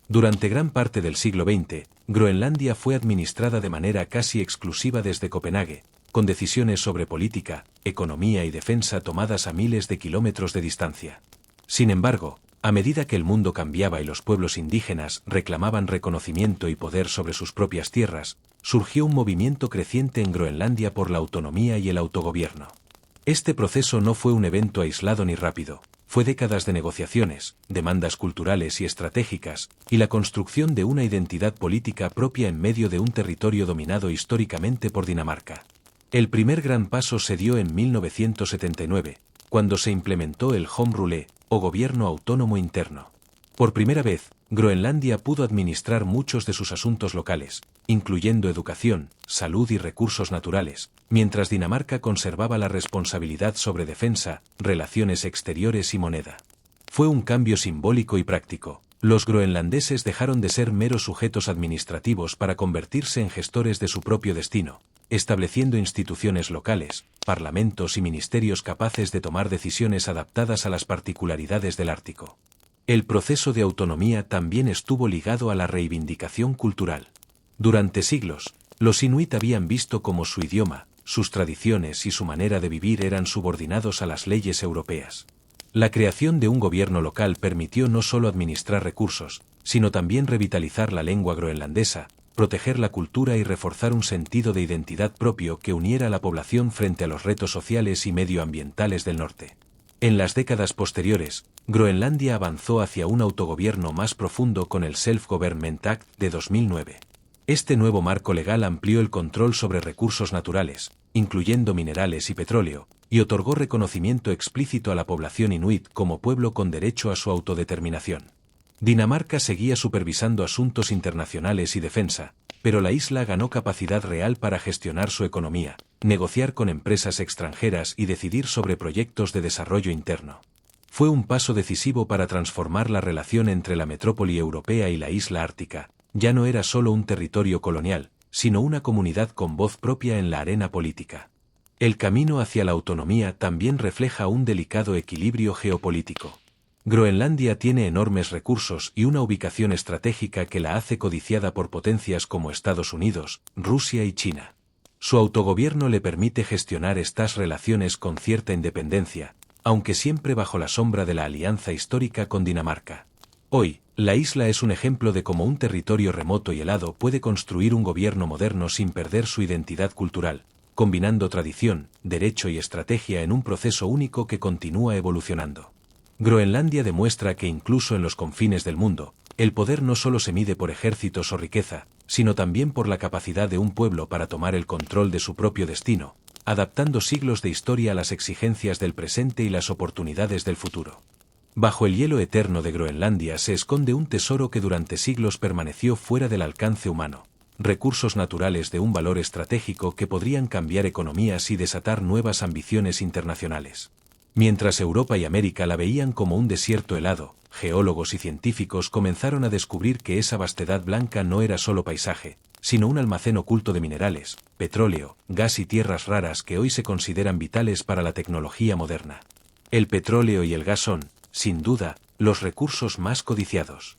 Durante gran parte del siglo XX, Groenlandia fue administrada de manera casi exclusiva desde Copenhague, con decisiones sobre política, economía y defensa tomadas a miles de kilómetros de distancia. Sin embargo, a medida que el mundo cambiaba y los pueblos indígenas reclamaban reconocimiento y poder sobre sus propias tierras, surgió un movimiento creciente en Groenlandia por la autonomía y el autogobierno. Este proceso no fue un evento aislado ni rápido, fue décadas de negociaciones, demandas culturales y estratégicas, y la construcción de una identidad política propia en medio de un territorio dominado históricamente por Dinamarca. El primer gran paso se dio en 1979, cuando se implementó el Home Rule, o gobierno autónomo interno. Por primera vez, Groenlandia pudo administrar muchos de sus asuntos locales, incluyendo educación, salud y recursos naturales, mientras Dinamarca conservaba la responsabilidad sobre defensa, relaciones exteriores y moneda. Fue un cambio simbólico y práctico. Los groenlandeses dejaron de ser meros sujetos administrativos para convertirse en gestores de su propio destino, estableciendo instituciones locales, parlamentos y ministerios capaces de tomar decisiones adaptadas a las particularidades del Ártico. El proceso de autonomía también estuvo ligado a la reivindicación cultural. Durante siglos, los inuit habían visto cómo su idioma, sus tradiciones y su manera de vivir eran subordinados a las leyes europeas. La creación de un gobierno local permitió no solo administrar recursos, sino también revitalizar la lengua groenlandesa, proteger la cultura y reforzar un sentido de identidad propio que uniera a la población frente a los retos sociales y medioambientales del norte. En las décadas posteriores, Groenlandia avanzó hacia un autogobierno más profundo con el Self-Government Act de 2009. Este nuevo marco legal amplió el control sobre recursos naturales, incluyendo minerales y petróleo, y otorgó reconocimiento explícito a la población inuit como pueblo con derecho a su autodeterminación. Dinamarca seguía supervisando asuntos internacionales y defensa, pero la isla ganó capacidad real para gestionar su economía, negociar con empresas extranjeras y decidir sobre proyectos de desarrollo interno. Fue un paso decisivo para transformar la relación entre la metrópoli europea y la isla ártica. Ya no era solo un territorio colonial, sino una comunidad con voz propia en la arena política. El camino hacia la autonomía también refleja un delicado equilibrio geopolítico. Groenlandia tiene enormes recursos y una ubicación estratégica que la hace codiciada por potencias como Estados Unidos, Rusia y China. Su autogobierno le permite gestionar estas relaciones con cierta independencia, aunque siempre bajo la sombra de la alianza histórica con Dinamarca. Hoy, la isla es un ejemplo de cómo un territorio remoto y helado puede construir un gobierno moderno sin perder su identidad cultural, combinando tradición, derecho y estrategia en un proceso único que continúa evolucionando. Groenlandia demuestra que incluso en los confines del mundo, el poder no solo se mide por ejércitos o riqueza, sino también por la capacidad de un pueblo para tomar el control de su propio destino, adaptando siglos de historia a las exigencias del presente y las oportunidades del futuro. Bajo el hielo eterno de Groenlandia se esconde un tesoro que durante siglos permaneció fuera del alcance humano, recursos naturales de un valor estratégico que podrían cambiar economías y desatar nuevas ambiciones internacionales. Mientras Europa y América la veían como un desierto helado, geólogos y científicos comenzaron a descubrir que esa vastedad blanca no era solo paisaje, sino un almacén oculto de minerales, petróleo, gas y tierras raras que hoy se consideran vitales para la tecnología moderna. El petróleo y el gas son, sin duda, los recursos más codiciados.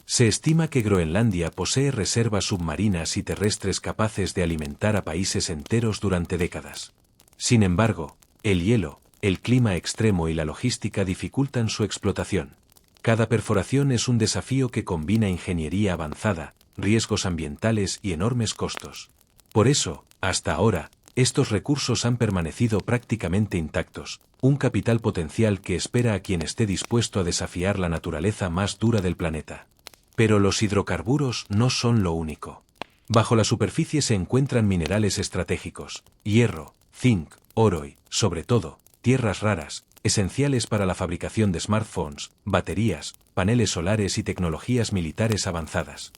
Se estima que Groenlandia posee reservas submarinas y terrestres capaces de alimentar a países enteros durante décadas. Sin embargo, el hielo, el clima extremo y la logística dificultan su explotación. Cada perforación es un desafío que combina ingeniería avanzada, riesgos ambientales y enormes costos. Por eso, hasta ahora, estos recursos han permanecido prácticamente intactos, un capital potencial que espera a quien esté dispuesto a desafiar la naturaleza más dura del planeta. Pero los hidrocarburos no son lo único. Bajo la superficie se encuentran minerales estratégicos, hierro, zinc, oro y, sobre todo, tierras raras, esenciales para la fabricación de smartphones, baterías, paneles solares y tecnologías militares avanzadas.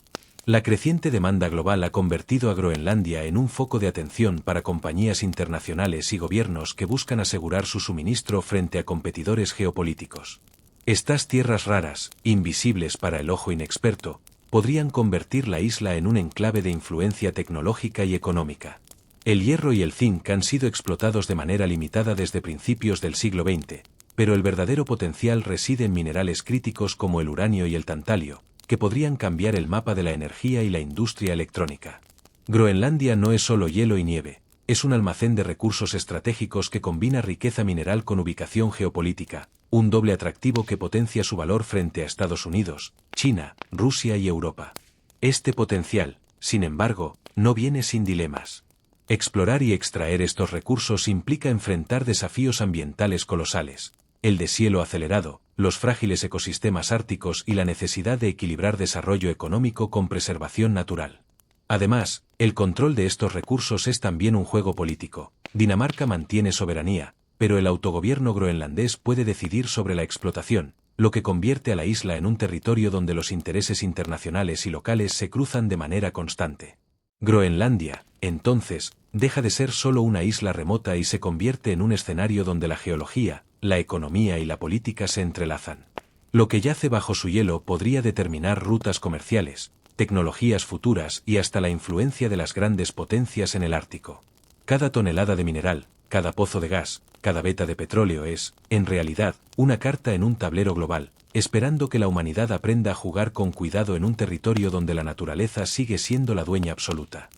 La creciente demanda global ha convertido a Groenlandia en un foco de atención para compañías internacionales y gobiernos que buscan asegurar su suministro frente a competidores geopolíticos. Estas tierras raras, invisibles para el ojo inexperto, podrían convertir la isla en un enclave de influencia tecnológica y económica. El hierro y el zinc han sido explotados de manera limitada desde principios del siglo XX, pero el verdadero potencial reside en minerales críticos como el uranio y el tantalio, que podrían cambiar el mapa de la energía y la industria electrónica. Groenlandia no es solo hielo y nieve, es un almacén de recursos estratégicos que combina riqueza mineral con ubicación geopolítica, un doble atractivo que potencia su valor frente a Estados Unidos, China, Rusia y Europa. Este potencial, sin embargo, no viene sin dilemas. Explorar y extraer estos recursos implica enfrentar desafíos ambientales colosales, el deshielo acelerado, los frágiles ecosistemas árticos y la necesidad de equilibrar desarrollo económico con preservación natural. Además, el control de estos recursos es también un juego político. Dinamarca mantiene soberanía, pero el autogobierno groenlandés puede decidir sobre la explotación, lo que convierte a la isla en un territorio donde los intereses internacionales y locales se cruzan de manera constante. Groenlandia, entonces, deja de ser solo una isla remota y se convierte en un escenario donde la geología, la economía y la política se entrelazan. Lo que yace bajo su hielo podría determinar rutas comerciales, tecnologías futuras y hasta la influencia de las grandes potencias en el Ártico. Cada tonelada de mineral, cada pozo de gas, cada veta de petróleo es, en realidad, una carta en un tablero global, esperando que la humanidad aprenda a jugar con cuidado en un territorio donde la naturaleza sigue siendo la dueña absoluta.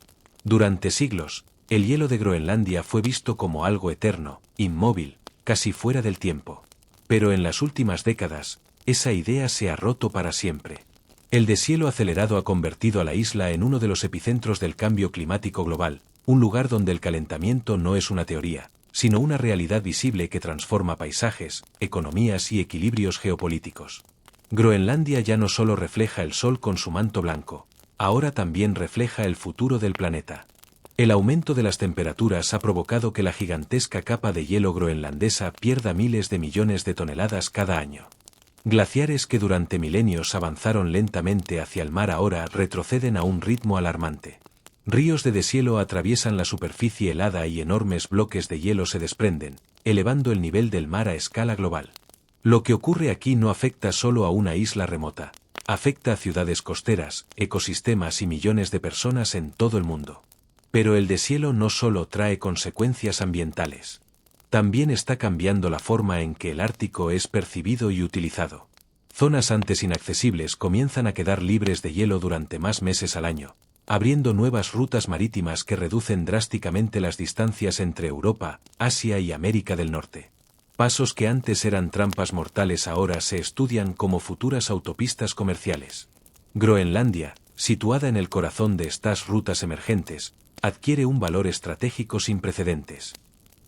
Durante siglos, el hielo de Groenlandia fue visto como algo eterno, inmóvil, casi fuera del tiempo. Pero en las últimas décadas, esa idea se ha roto para siempre. El deshielo acelerado ha convertido a la isla en uno de los epicentros del cambio climático global, un lugar donde el calentamiento no es una teoría, sino una realidad visible que transforma paisajes, economías y equilibrios geopolíticos. Groenlandia ya no solo refleja el sol con su manto blanco, ahora también refleja el futuro del planeta. El aumento de las temperaturas ha provocado que la gigantesca capa de hielo groenlandesa pierda miles de millones de toneladas cada año. Glaciares que durante milenios avanzaron lentamente hacia el mar ahora retroceden a un ritmo alarmante. Ríos de deshielo atraviesan la superficie helada y enormes bloques de hielo se desprenden, elevando el nivel del mar a escala global. Lo que ocurre aquí no afecta solo a una isla remota, afecta a ciudades costeras, ecosistemas y millones de personas en todo el mundo. Pero el deshielo no solo trae consecuencias ambientales. También está cambiando la forma en que el Ártico es percibido y utilizado. Zonas antes inaccesibles comienzan a quedar libres de hielo durante más meses al año, abriendo nuevas rutas marítimas que reducen drásticamente las distancias entre Europa, Asia y América del Norte. Pasos que antes eran trampas mortales ahora se estudian como futuras autopistas comerciales. Groenlandia, situada en el corazón de estas rutas emergentes, adquiere un valor estratégico sin precedentes.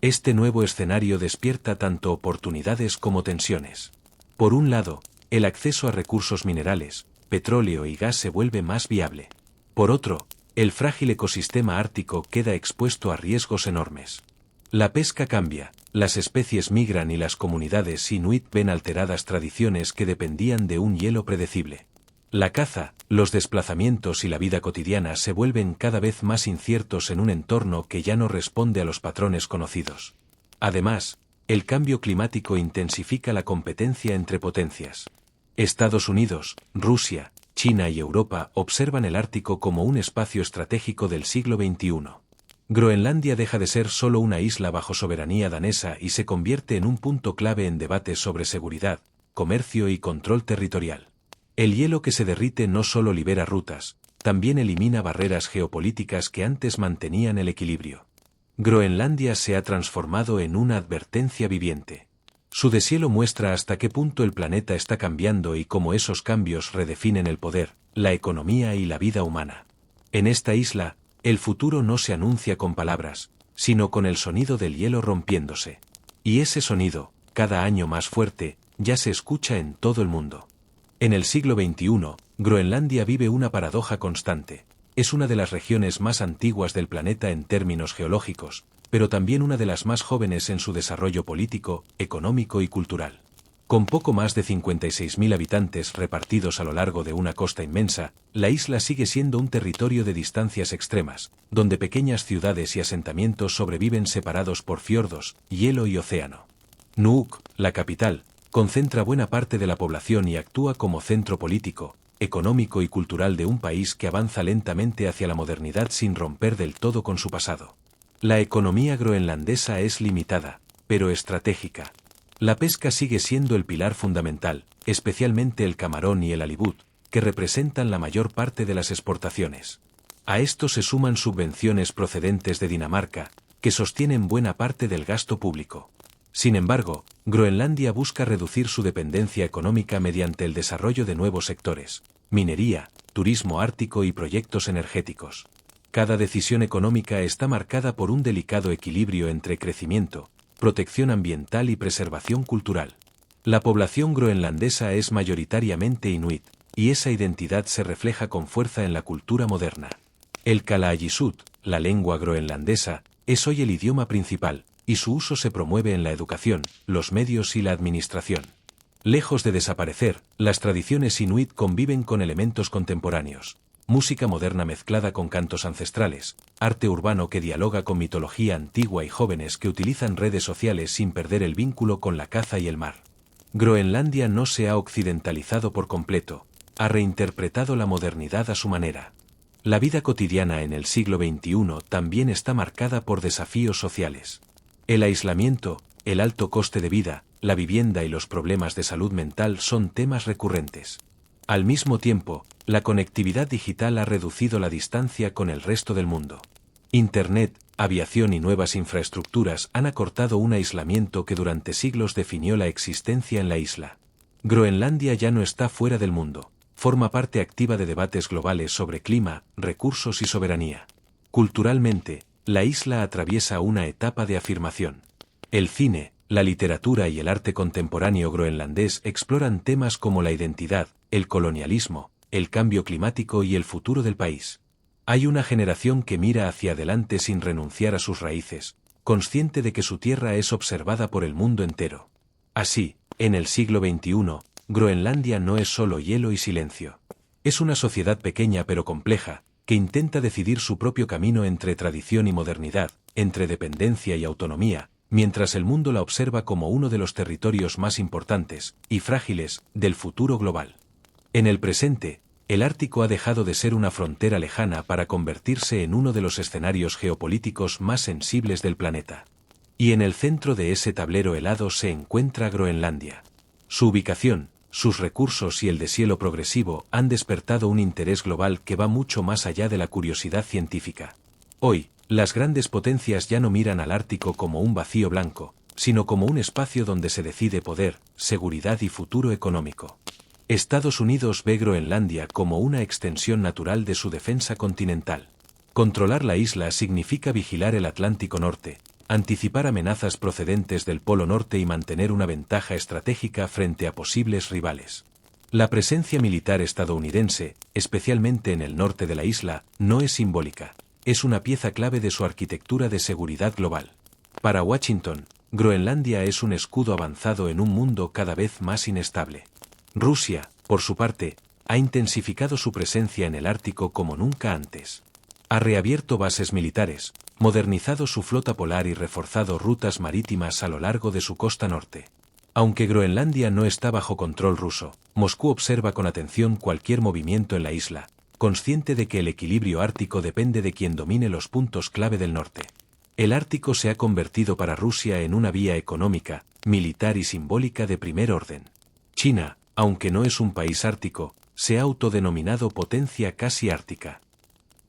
Este nuevo escenario despierta tanto oportunidades como tensiones. Por un lado, el acceso a recursos minerales, petróleo y gas se vuelve más viable. Por otro, el frágil ecosistema ártico queda expuesto a riesgos enormes. La pesca cambia, las especies migran y las comunidades inuit ven alteradas tradiciones que dependían de un hielo predecible. La caza, los desplazamientos y la vida cotidiana se vuelven cada vez más inciertos en un entorno que ya no responde a los patrones conocidos. Además, el cambio climático intensifica la competencia entre potencias. Estados Unidos, Rusia, China y Europa observan el Ártico como un espacio estratégico del siglo XXI. Groenlandia deja de ser solo una isla bajo soberanía danesa y se convierte en un punto clave en debates sobre seguridad, comercio y control territorial. El hielo que se derrite no solo libera rutas, también elimina barreras geopolíticas que antes mantenían el equilibrio. Groenlandia se ha transformado en una advertencia viviente. Su deshielo muestra hasta qué punto el planeta está cambiando y cómo esos cambios redefinen el poder, la economía y la vida humana. En esta isla, el futuro no se anuncia con palabras, sino con el sonido del hielo rompiéndose. Y ese sonido, cada año más fuerte, ya se escucha en todo el mundo. En el siglo XXI, Groenlandia vive una paradoja constante. Es una de las regiones más antiguas del planeta en términos geológicos, pero también una de las más jóvenes en su desarrollo político, económico y cultural. Con poco más de 56.000 habitantes repartidos a lo largo de una costa inmensa, la isla sigue siendo un territorio de distancias extremas, donde pequeñas ciudades y asentamientos sobreviven separados por fiordos, hielo y océano. Nuuk, la capital, concentra buena parte de la población y actúa como centro político, económico y cultural de un país que avanza lentamente hacia la modernidad sin romper del todo con su pasado. La economía groenlandesa es limitada, pero estratégica. La pesca sigue siendo el pilar fundamental, especialmente el camarón y el halibut, que representan la mayor parte de las exportaciones. A esto se suman subvenciones procedentes de Dinamarca, que sostienen buena parte del gasto público. Sin embargo, Groenlandia busca reducir su dependencia económica mediante el desarrollo de nuevos sectores, minería, turismo ártico y proyectos energéticos. Cada decisión económica está marcada por un delicado equilibrio entre crecimiento, protección ambiental y preservación cultural. La población groenlandesa es mayoritariamente inuit, y esa identidad se refleja con fuerza en la cultura moderna. El Kalaallisut, la lengua groenlandesa, es hoy el idioma principal, y su uso se promueve en la educación, los medios y la administración. Lejos de desaparecer, las tradiciones inuit conviven con elementos contemporáneos. Música moderna mezclada con cantos ancestrales, arte urbano que dialoga con mitología antigua y jóvenes que utilizan redes sociales sin perder el vínculo con la caza y el mar. Groenlandia no se ha occidentalizado por completo, ha reinterpretado la modernidad a su manera. La vida cotidiana en el siglo XXI también está marcada por desafíos sociales. El aislamiento, el alto coste de vida, la vivienda y los problemas de salud mental son temas recurrentes. Al mismo tiempo, la conectividad digital ha reducido la distancia con el resto del mundo. Internet, aviación y nuevas infraestructuras han acortado un aislamiento que durante siglos definió la existencia en la isla. Groenlandia ya no está fuera del mundo, forma parte activa de debates globales sobre clima, recursos y soberanía. Culturalmente, la isla atraviesa una etapa de afirmación. El cine, la literatura y el arte contemporáneo groenlandés exploran temas como la identidad, el colonialismo, el cambio climático y el futuro del país. Hay una generación que mira hacia adelante sin renunciar a sus raíces, consciente de que su tierra es observada por el mundo entero. Así, en el siglo XXI, Groenlandia no es solo hielo y silencio. Es una sociedad pequeña pero compleja, que intenta decidir su propio camino entre tradición y modernidad, entre dependencia y autonomía, mientras el mundo la observa como uno de los territorios más importantes y frágiles del futuro global. En el presente, el Ártico ha dejado de ser una frontera lejana para convertirse en uno de los escenarios geopolíticos más sensibles del planeta. Y en el centro de ese tablero helado se encuentra Groenlandia. Su ubicación, sus recursos y el deshielo progresivo han despertado un interés global que va mucho más allá de la curiosidad científica. Hoy, las grandes potencias ya no miran al Ártico como un vacío blanco, sino como un espacio donde se decide poder, seguridad y futuro económico. Estados Unidos ve Groenlandia como una extensión natural de su defensa continental. Controlar la isla significa vigilar el Atlántico Norte, anticipar amenazas procedentes del Polo Norte y mantener una ventaja estratégica frente a posibles rivales. La presencia militar estadounidense, especialmente en el norte de la isla, no es simbólica. Es una pieza clave de su arquitectura de seguridad global. Para Washington, Groenlandia es un escudo avanzado en un mundo cada vez más inestable. Rusia, por su parte, ha intensificado su presencia en el Ártico como nunca antes. Ha reabierto bases militares, modernizado su flota polar y reforzado rutas marítimas a lo largo de su costa norte. Aunque Groenlandia no está bajo control ruso, Moscú observa con atención cualquier movimiento en la isla, consciente de que el equilibrio ártico depende de quien domine los puntos clave del norte. El Ártico se ha convertido para Rusia en una vía económica, militar y simbólica de primer orden. China, aunque no es un país ártico, se ha autodenominado potencia casi ártica.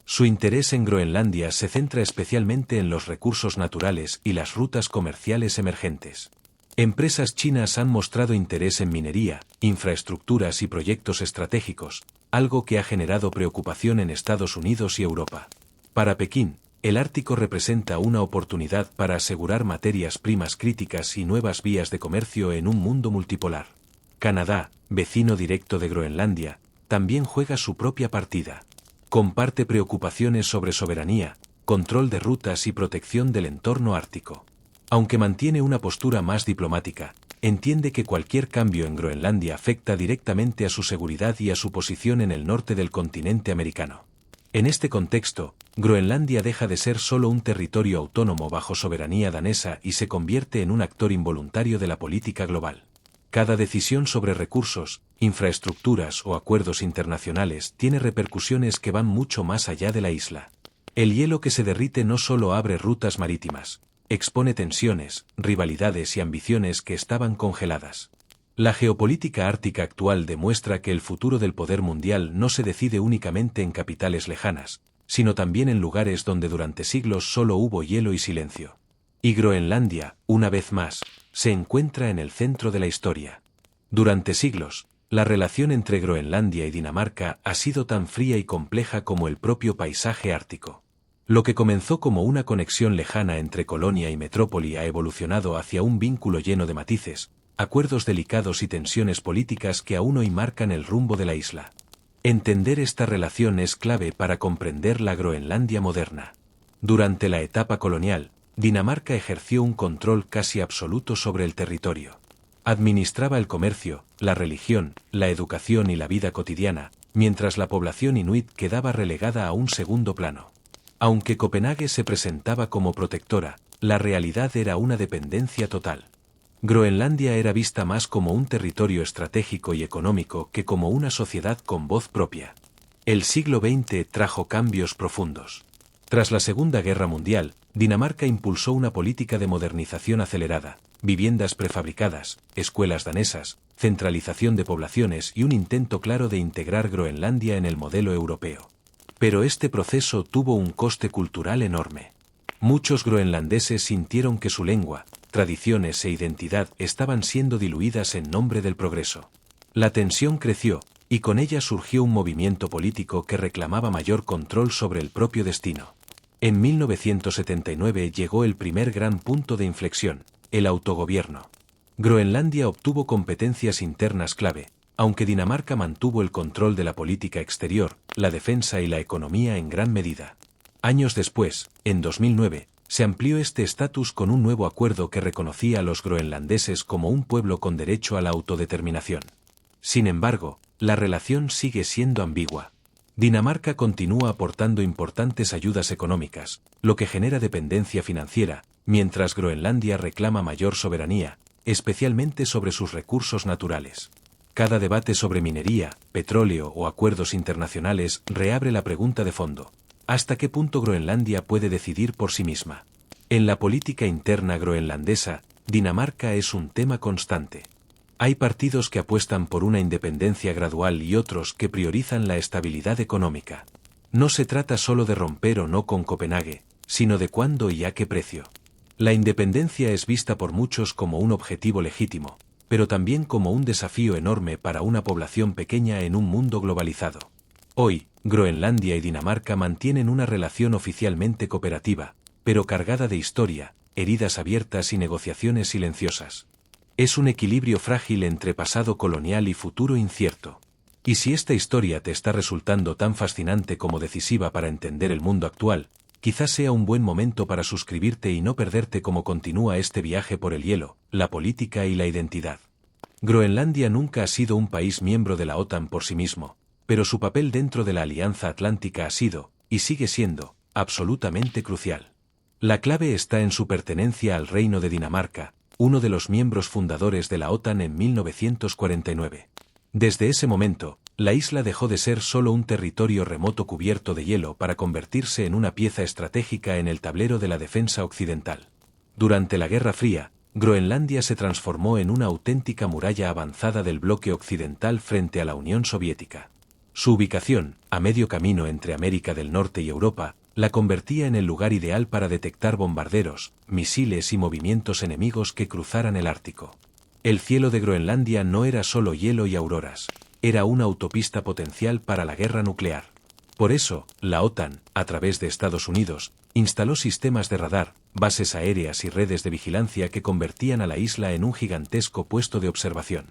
Su interés en Groenlandia se centra especialmente en los recursos naturales y las rutas comerciales emergentes. Empresas chinas han mostrado interés en minería, infraestructuras y proyectos estratégicos, algo que ha generado preocupación en Estados Unidos y Europa. Para Pekín, el Ártico representa una oportunidad para asegurar materias primas críticas y nuevas vías de comercio en un mundo multipolar. Canadá, vecino directo de Groenlandia, también juega su propia partida. Comparte preocupaciones sobre soberanía, control de rutas y protección del entorno ártico. Aunque mantiene una postura más diplomática, entiende que cualquier cambio en Groenlandia afecta directamente a su seguridad y a su posición en el norte del continente americano. En este contexto, Groenlandia deja de ser solo un territorio autónomo bajo soberanía danesa y se convierte en un actor involuntario de la política global. Cada decisión sobre recursos, infraestructuras o acuerdos internacionales tiene repercusiones que van mucho más allá de la isla. El hielo que se derrite no solo abre rutas marítimas, expone tensiones, rivalidades y ambiciones que estaban congeladas. La geopolítica ártica actual demuestra que el futuro del poder mundial no se decide únicamente en capitales lejanas, sino también en lugares donde durante siglos solo hubo hielo y silencio. Y Groenlandia, una vez más, se encuentra en el centro de la historia. Durante siglos, la relación entre Groenlandia y Dinamarca ha sido tan fría y compleja como el propio paisaje ártico. Lo que comenzó como una conexión lejana entre colonia y metrópoli ha evolucionado hacia un vínculo lleno de matices, acuerdos delicados y tensiones políticas que aún hoy marcan el rumbo de la isla. Entender esta relación es clave para comprender la Groenlandia moderna. Durante la etapa colonial, Dinamarca ejerció un control casi absoluto sobre el territorio. Administraba el comercio, la religión, la educación y la vida cotidiana, mientras la población inuit quedaba relegada a un segundo plano. Aunque Copenhague se presentaba como protectora, la realidad era una dependencia total. Groenlandia era vista más como un territorio estratégico y económico que como una sociedad con voz propia. El siglo XX trajo cambios profundos. Tras la Segunda Guerra Mundial, Dinamarca impulsó una política de modernización acelerada, viviendas prefabricadas, escuelas danesas, centralización de poblaciones y un intento claro de integrar Groenlandia en el modelo europeo. Pero este proceso tuvo un coste cultural enorme. Muchos groenlandeses sintieron que su lengua, tradiciones e identidad estaban siendo diluidas en nombre del progreso. La tensión creció, y con ella surgió un movimiento político que reclamaba mayor control sobre el propio destino. En 1979 llegó el primer gran punto de inflexión, el autogobierno. Groenlandia obtuvo competencias internas clave, aunque Dinamarca mantuvo el control de la política exterior, la defensa y la economía en gran medida. Años después, en 2009, se amplió este estatus con un nuevo acuerdo que reconocía a los groenlandeses como un pueblo con derecho a la autodeterminación. Sin embargo, la relación sigue siendo ambigua. Dinamarca continúa aportando importantes ayudas económicas, lo que genera dependencia financiera, mientras Groenlandia reclama mayor soberanía, especialmente sobre sus recursos naturales. Cada debate sobre minería, petróleo o acuerdos internacionales reabre la pregunta de fondo: ¿hasta qué punto Groenlandia puede decidir por sí misma? En la política interna groenlandesa, Dinamarca es un tema constante. Hay partidos que apuestan por una independencia gradual y otros que priorizan la estabilidad económica. No se trata solo de romper o no con Copenhague, sino de cuándo y a qué precio. La independencia es vista por muchos como un objetivo legítimo, pero también como un desafío enorme para una población pequeña en un mundo globalizado. Hoy, Groenlandia y Dinamarca mantienen una relación oficialmente cooperativa, pero cargada de historia, heridas abiertas y negociaciones silenciosas. Es un equilibrio frágil entre pasado colonial y futuro incierto. Y si esta historia te está resultando tan fascinante como decisiva para entender el mundo actual, quizás sea un buen momento para suscribirte y no perderte cómo continúa este viaje por el hielo, la política y la identidad. Groenlandia nunca ha sido un país miembro de la OTAN por sí mismo, pero su papel dentro de la Alianza Atlántica ha sido, y sigue siendo, absolutamente crucial. La clave está en su pertenencia al Reino de Dinamarca, uno de los miembros fundadores de la OTAN en 1949. Desde ese momento, la isla dejó de ser solo un territorio remoto cubierto de hielo para convertirse en una pieza estratégica en el tablero de la defensa occidental. Durante la Guerra Fría, Groenlandia se transformó en una auténtica muralla avanzada del bloque occidental frente a la Unión Soviética. Su ubicación, a medio camino entre América del Norte y Europa, la convertía en el lugar ideal para detectar bombarderos, misiles y movimientos enemigos que cruzaran el Ártico. El cielo de Groenlandia no era solo hielo y auroras, era una autopista potencial para la guerra nuclear. Por eso, la OTAN, a través de Estados Unidos, instaló sistemas de radar, bases aéreas y redes de vigilancia que convertían a la isla en un gigantesco puesto de observación.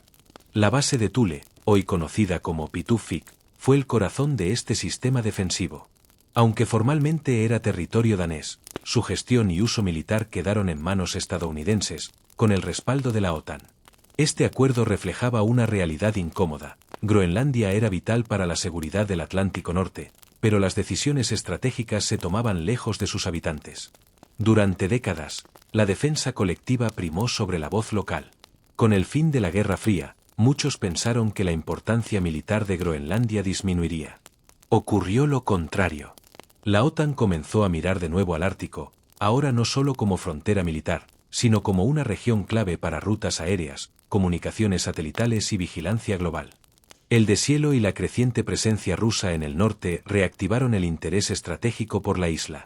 La base de Thule, hoy conocida como Pituffik, fue el corazón de este sistema defensivo. Aunque formalmente era territorio danés, su gestión y uso militar quedaron en manos estadounidenses, con el respaldo de la OTAN. Este acuerdo reflejaba una realidad incómoda. Groenlandia era vital para la seguridad del Atlántico Norte, pero las decisiones estratégicas se tomaban lejos de sus habitantes. Durante décadas, la defensa colectiva primó sobre la voz local. Con el fin de la Guerra Fría, muchos pensaron que la importancia militar de Groenlandia disminuiría. Ocurrió lo contrario. La OTAN comenzó a mirar de nuevo al Ártico, ahora no solo como frontera militar, sino como una región clave para rutas aéreas, comunicaciones satelitales y vigilancia global. El deshielo y la creciente presencia rusa en el norte reactivaron el interés estratégico por la isla.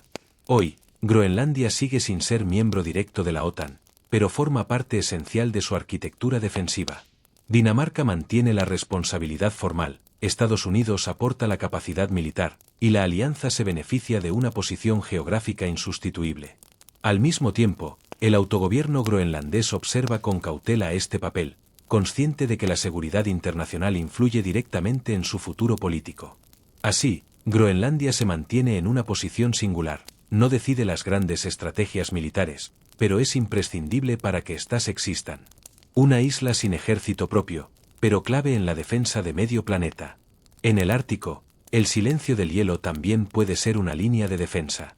Hoy, Groenlandia sigue sin ser miembro directo de la OTAN, pero forma parte esencial de su arquitectura defensiva. Dinamarca mantiene la responsabilidad formal, Estados Unidos aporta la capacidad militar, y la alianza se beneficia de una posición geográfica insustituible. Al mismo tiempo, el autogobierno groenlandés observa con cautela este papel, consciente de que la seguridad internacional influye directamente en su futuro político. Así, Groenlandia se mantiene en una posición singular, no decide las grandes estrategias militares, pero es imprescindible para que éstas existan. Una isla sin ejército propio, pero clave en la defensa de medio planeta. En el Ártico, el silencio del hielo también puede ser una línea de defensa.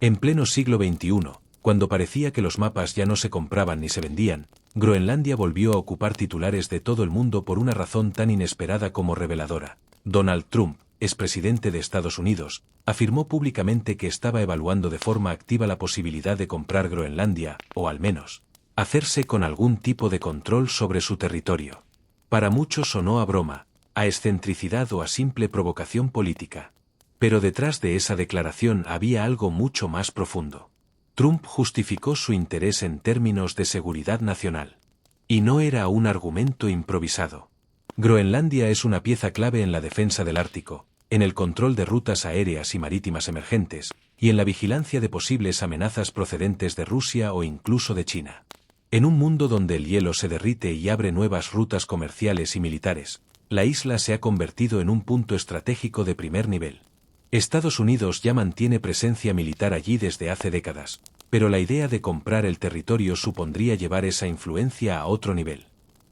En pleno siglo XXI, cuando parecía que los mapas ya no se compraban ni se vendían, Groenlandia volvió a ocupar titulares de todo el mundo por una razón tan inesperada como reveladora. Donald Trump, expresidente de Estados Unidos, afirmó públicamente que estaba evaluando de forma activa la posibilidad de comprar Groenlandia, o al menos, hacerse con algún tipo de control sobre su territorio. Para muchos sonó a broma, a excentricidad o a simple provocación política. Pero detrás de esa declaración había algo mucho más profundo. Trump justificó su interés en términos de seguridad nacional. Y no era un argumento improvisado. Groenlandia es una pieza clave en la defensa del Ártico, en el control de rutas aéreas y marítimas emergentes, y en la vigilancia de posibles amenazas procedentes de Rusia o incluso de China. En un mundo donde el hielo se derrite y abre nuevas rutas comerciales y militares, la isla se ha convertido en un punto estratégico de primer nivel. Estados Unidos ya mantiene presencia militar allí desde hace décadas, pero la idea de comprar el territorio supondría llevar esa influencia a otro nivel.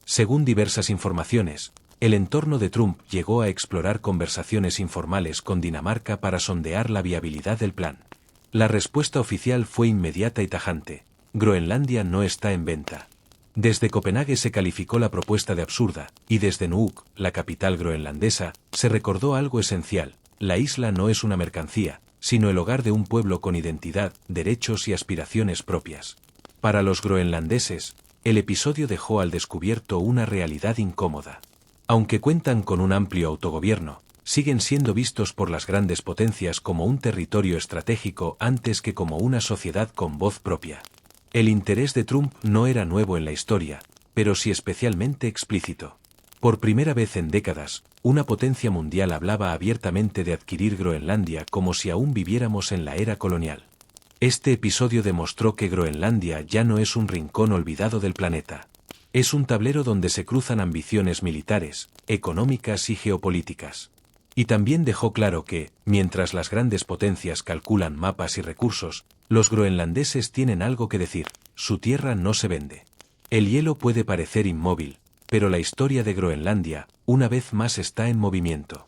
Según diversas informaciones, el entorno de Trump llegó a explorar conversaciones informales con Dinamarca para sondear la viabilidad del plan. La respuesta oficial fue inmediata y tajante: Groenlandia no está en venta. Desde Copenhague se calificó la propuesta de absurda, y desde Nuuk, la capital groenlandesa, se recordó algo esencial: la isla no es una mercancía, sino el hogar de un pueblo con identidad, derechos y aspiraciones propias. Para los groenlandeses, el episodio dejó al descubierto una realidad incómoda. Aunque cuentan con un amplio autogobierno, siguen siendo vistos por las grandes potencias como un territorio estratégico antes que como una sociedad con voz propia. El interés de Trump no era nuevo en la historia, pero sí especialmente explícito. Por primera vez en décadas, una potencia mundial hablaba abiertamente de adquirir Groenlandia como si aún viviéramos en la era colonial. Este episodio demostró que Groenlandia ya no es un rincón olvidado del planeta. Es un tablero donde se cruzan ambiciones militares, económicas y geopolíticas. Y también dejó claro que, mientras las grandes potencias calculan mapas y recursos, los groenlandeses tienen algo que decir: su tierra no se vende. El hielo puede parecer inmóvil, pero la historia de Groenlandia, una vez más, está en movimiento.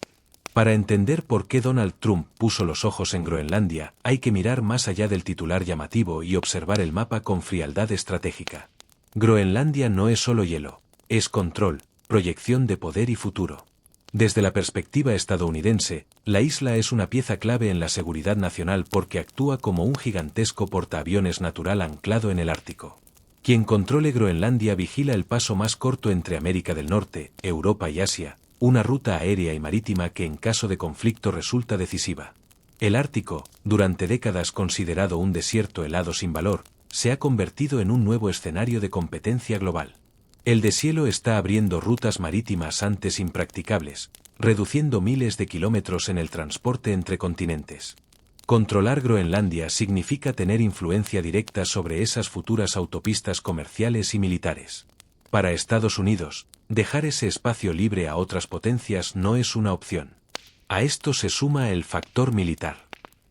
Para entender por qué Donald Trump puso los ojos en Groenlandia, hay que mirar más allá del titular llamativo y observar el mapa con frialdad estratégica. Groenlandia no es solo hielo, es control, proyección de poder y futuro. Desde la perspectiva estadounidense, la isla es una pieza clave en la seguridad nacional porque actúa como un gigantesco portaaviones natural anclado en el Ártico. Quien controle Groenlandia vigila el paso más corto entre América del Norte, Europa y Asia, una ruta aérea y marítima que en caso de conflicto resulta decisiva. El Ártico, durante décadas considerado un desierto helado sin valor, se ha convertido en un nuevo escenario de competencia global. El deshielo está abriendo rutas marítimas antes impracticables, reduciendo miles de kilómetros en el transporte entre continentes. Controlar Groenlandia significa tener influencia directa sobre esas futuras autopistas comerciales y militares. Para Estados Unidos, dejar ese espacio libre a otras potencias no es una opción. A esto se suma el factor militar.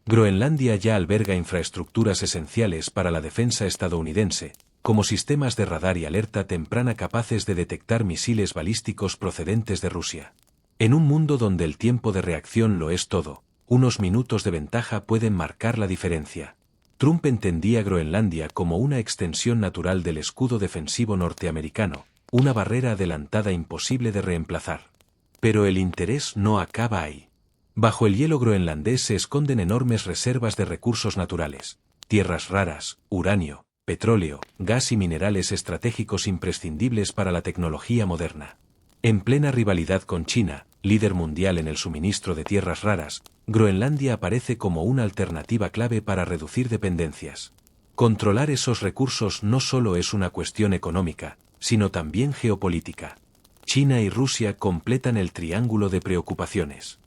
Groenlandia ya alberga infraestructuras esenciales para la defensa estadounidense, como sistemas de radar y alerta temprana capaces de detectar misiles balísticos procedentes de Rusia. En un mundo donde el tiempo de reacción lo es todo, unos minutos de ventaja pueden marcar la diferencia. Trump entendía Groenlandia como una extensión natural del escudo defensivo norteamericano, una barrera adelantada imposible de reemplazar. Pero el interés no acaba ahí. Bajo el hielo groenlandés se esconden enormes reservas de recursos naturales, tierras raras, uranio, petróleo, gas y minerales estratégicos imprescindibles para la tecnología moderna. En plena rivalidad con China, líder mundial en el suministro de tierras raras, Groenlandia aparece como una alternativa clave para reducir dependencias. Controlar esos recursos no solo es una cuestión económica, sino también geopolítica. China y Rusia completan el triángulo de preocupaciones.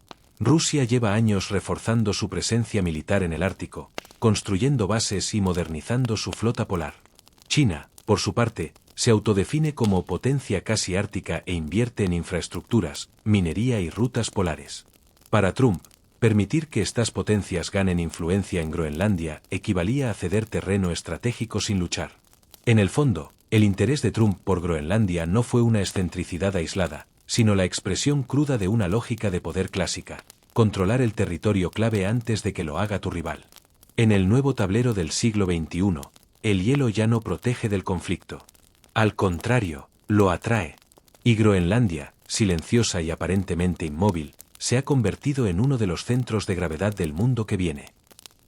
Rusia lleva años reforzando su presencia militar en el Ártico, construyendo bases y modernizando su flota polar. China, por su parte, se autodefine como potencia casi ártica e invierte en infraestructuras, minería y rutas polares. Para Trump, permitir que estas potencias ganen influencia en Groenlandia equivalía a ceder terreno estratégico sin luchar. En el fondo, el interés de Trump por Groenlandia no fue una excentricidad aislada, sino la expresión cruda de una lógica de poder clásica: controlar el territorio clave antes de que lo haga tu rival. En el nuevo tablero del siglo XXI, el hielo ya no protege del conflicto. Al contrario, lo atrae. Y Groenlandia, silenciosa y aparentemente inmóvil, se ha convertido en uno de los centros de gravedad del mundo que viene.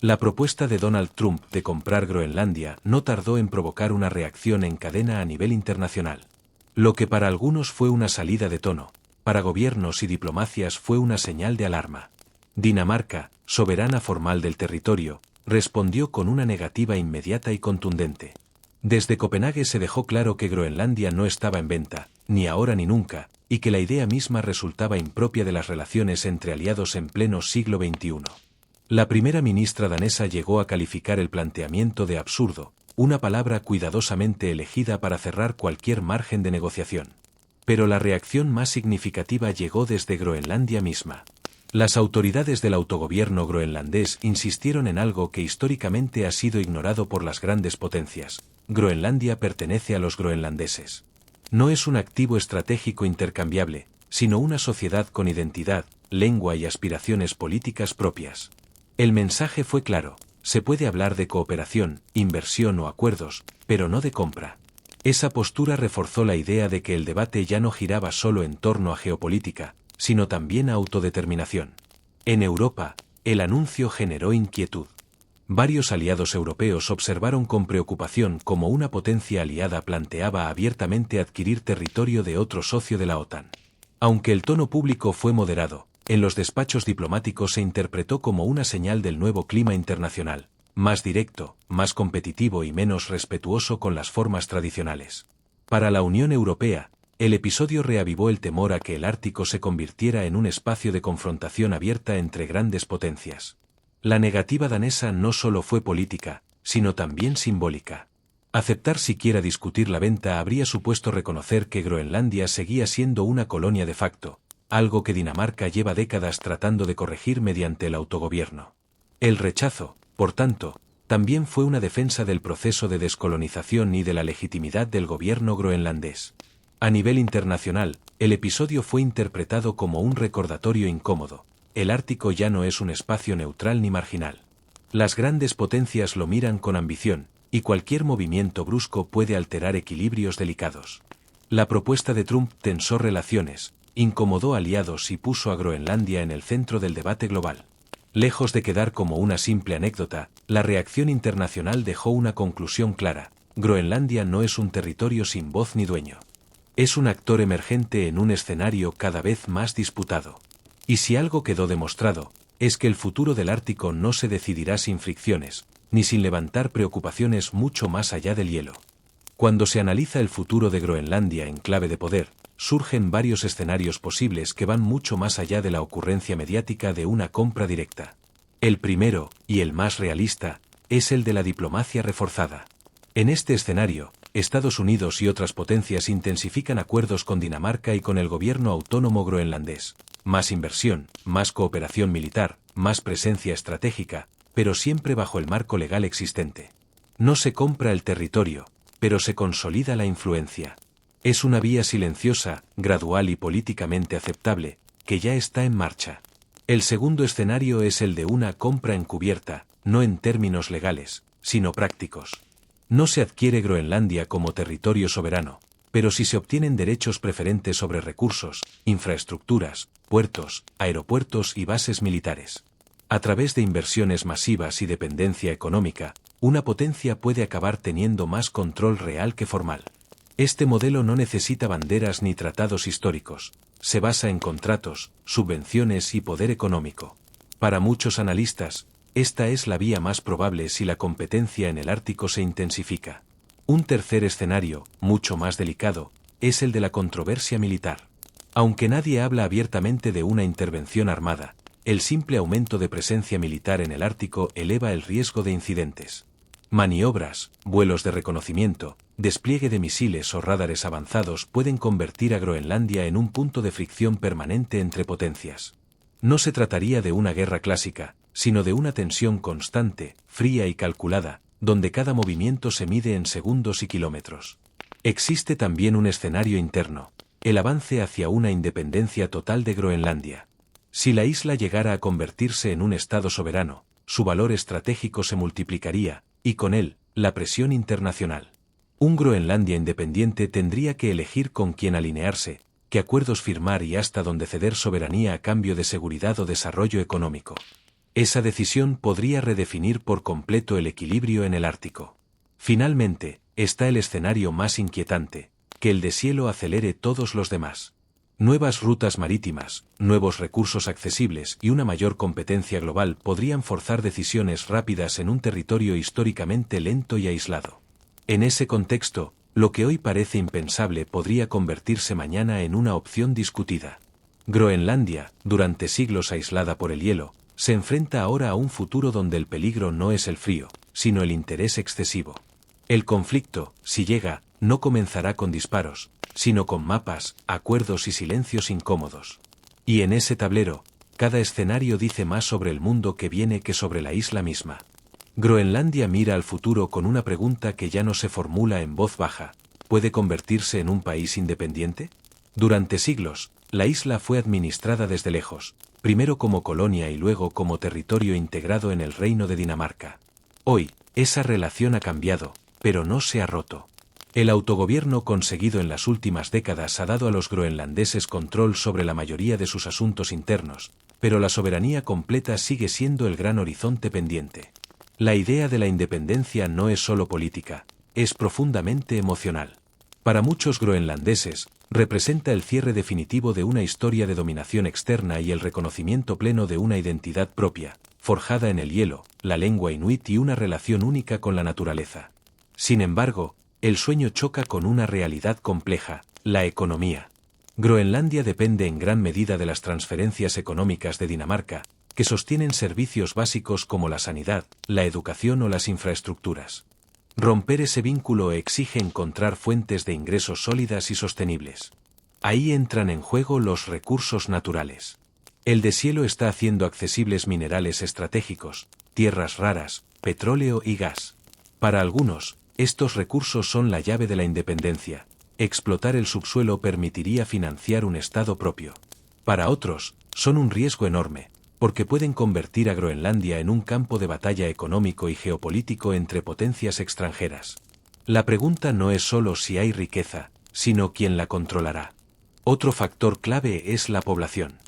La propuesta de Donald Trump de comprar Groenlandia no tardó en provocar una reacción en cadena a nivel internacional. Lo que para algunos fue una salida de tono, para gobiernos y diplomacias fue una señal de alarma. Dinamarca, soberana formal del territorio, respondió con una negativa inmediata y contundente. Desde Copenhague se dejó claro que Groenlandia no estaba en venta, ni ahora ni nunca, y que la idea misma resultaba impropia de las relaciones entre aliados en pleno siglo XXI. La primera ministra danesa llegó a calificar el planteamiento de absurdo, una palabra cuidadosamente elegida para cerrar cualquier margen de negociación. Pero la reacción más significativa llegó desde Groenlandia misma. Las autoridades del autogobierno groenlandés insistieron en algo que históricamente ha sido ignorado por las grandes potencias: Groenlandia pertenece a los groenlandeses. No es un activo estratégico intercambiable, sino una sociedad con identidad, lengua y aspiraciones políticas propias. El mensaje fue claro: se puede hablar de cooperación, inversión o acuerdos, pero no de compra. Esa postura reforzó la idea de que el debate ya no giraba solo en torno a geopolítica, sino también a autodeterminación. En Europa, el anuncio generó inquietud. Varios aliados europeos observaron con preocupación cómo una potencia aliada planteaba abiertamente adquirir territorio de otro socio de la OTAN. Aunque el tono público fue moderado, en los despachos diplomáticos se interpretó como una señal del nuevo clima internacional: más directo, más competitivo y menos respetuoso con las formas tradicionales. Para la Unión Europea, el episodio reavivó el temor a que el Ártico se convirtiera en un espacio de confrontación abierta entre grandes potencias. La negativa danesa no solo fue política, sino también simbólica. Aceptar siquiera discutir la venta habría supuesto reconocer que Groenlandia seguía siendo una colonia de facto, algo que Dinamarca lleva décadas tratando de corregir mediante el autogobierno. El rechazo, por tanto, también fue una defensa del proceso de descolonización y de la legitimidad del gobierno groenlandés. A nivel internacional, el episodio fue interpretado como un recordatorio incómodo: el Ártico ya no es un espacio neutral ni marginal. Las grandes potencias lo miran con ambición, y cualquier movimiento brusco puede alterar equilibrios delicados. La propuesta de Trump tensó relaciones, incomodó aliados y puso a Groenlandia en el centro del debate global. Lejos de quedar como una simple anécdota, la reacción internacional dejó una conclusión clara: Groenlandia no es un territorio sin voz ni dueño. Es un actor emergente en un escenario cada vez más disputado. Y si algo quedó demostrado, es que el futuro del Ártico no se decidirá sin fricciones, ni sin levantar preocupaciones mucho más allá del hielo. Cuando se analiza el futuro de Groenlandia en clave de poder, surgen varios escenarios posibles que van mucho más allá de la ocurrencia mediática de una compra directa. El primero, y el más realista, es el de la diplomacia reforzada. En este escenario, Estados Unidos y otras potencias intensifican acuerdos con Dinamarca y con el gobierno autónomo groenlandés. Más inversión, más cooperación militar, más presencia estratégica, pero siempre bajo el marco legal existente. No se compra el territorio, pero se consolida la influencia. Es una vía silenciosa, gradual y políticamente aceptable, que ya está en marcha. El segundo escenario es el de una compra encubierta, no en términos legales, sino prácticos. No se adquiere Groenlandia como territorio soberano, pero sí se obtienen derechos preferentes sobre recursos, infraestructuras, puertos, aeropuertos y bases militares. A través de inversiones masivas y dependencia económica, una potencia puede acabar teniendo más control real que formal. Este modelo no necesita banderas ni tratados históricos, se basa en contratos, subvenciones y poder económico. Para muchos analistas, esta es la vía más probable si la competencia en el Ártico se intensifica. Un tercer escenario, mucho más delicado, es el de la controversia militar. Aunque nadie habla abiertamente de una intervención armada, el simple aumento de presencia militar en el Ártico eleva el riesgo de incidentes. Maniobras, vuelos de reconocimiento, despliegue de misiles o radares avanzados pueden convertir a Groenlandia en un punto de fricción permanente entre potencias. No se trataría de una guerra clásica, sino de una tensión constante, fría y calculada, donde cada movimiento se mide en segundos y kilómetros. Existe también un escenario interno, el avance hacia una independencia total de Groenlandia. Si la isla llegara a convertirse en un estado soberano, su valor estratégico se multiplicaría, y con él, la presión internacional. Un Groenlandia independiente tendría que elegir con quién alinearse, qué acuerdos firmar y hasta dónde ceder soberanía a cambio de seguridad o desarrollo económico. Esa decisión podría redefinir por completo el equilibrio en el Ártico. Finalmente, está el escenario más inquietante, que el deshielo acelere todos los demás. Nuevas rutas marítimas, nuevos recursos accesibles y una mayor competencia global podrían forzar decisiones rápidas en un territorio históricamente lento y aislado. En ese contexto, lo que hoy parece impensable podría convertirse mañana en una opción discutida. Groenlandia, durante siglos aislada por el hielo, se enfrenta ahora a un futuro donde el peligro no es el frío, sino el interés excesivo. El conflicto, si llega, no comenzará con disparos, sino con mapas, acuerdos y silencios incómodos. Y en ese tablero, cada escenario dice más sobre el mundo que viene que sobre la isla misma. Groenlandia mira al futuro con una pregunta que ya no se formula en voz baja: ¿puede convertirse en un país independiente? Durante siglos, la isla fue administrada desde lejos, primero como colonia y luego como territorio integrado en el Reino de Dinamarca. Hoy, esa relación ha cambiado, pero no se ha roto. El autogobierno conseguido en las últimas décadas ha dado a los groenlandeses control sobre la mayoría de sus asuntos internos, pero la soberanía completa sigue siendo el gran horizonte pendiente. La idea de la independencia no es solo política, es profundamente emocional. Para muchos groenlandeses, representa el cierre definitivo de una historia de dominación externa y el reconocimiento pleno de una identidad propia, forjada en el hielo, la lengua inuit y una relación única con la naturaleza. Sin embargo, el sueño choca con una realidad compleja: la economía. Groenlandia depende en gran medida de las transferencias económicas de Dinamarca, que sostienen servicios básicos como la sanidad, la educación o las infraestructuras. Romper ese vínculo exige encontrar fuentes de ingresos sólidas y sostenibles. Ahí entran en juego los recursos naturales. El deshielo está haciendo accesibles minerales estratégicos, tierras raras, petróleo y gas. Para algunos, estos recursos son la llave de la independencia. Explotar el subsuelo permitiría financiar un estado propio. Para otros, son un riesgo enorme, porque pueden convertir a Groenlandia en un campo de batalla económico y geopolítico entre potencias extranjeras. La pregunta no es solo si hay riqueza, sino quién la controlará. Otro factor clave es la población.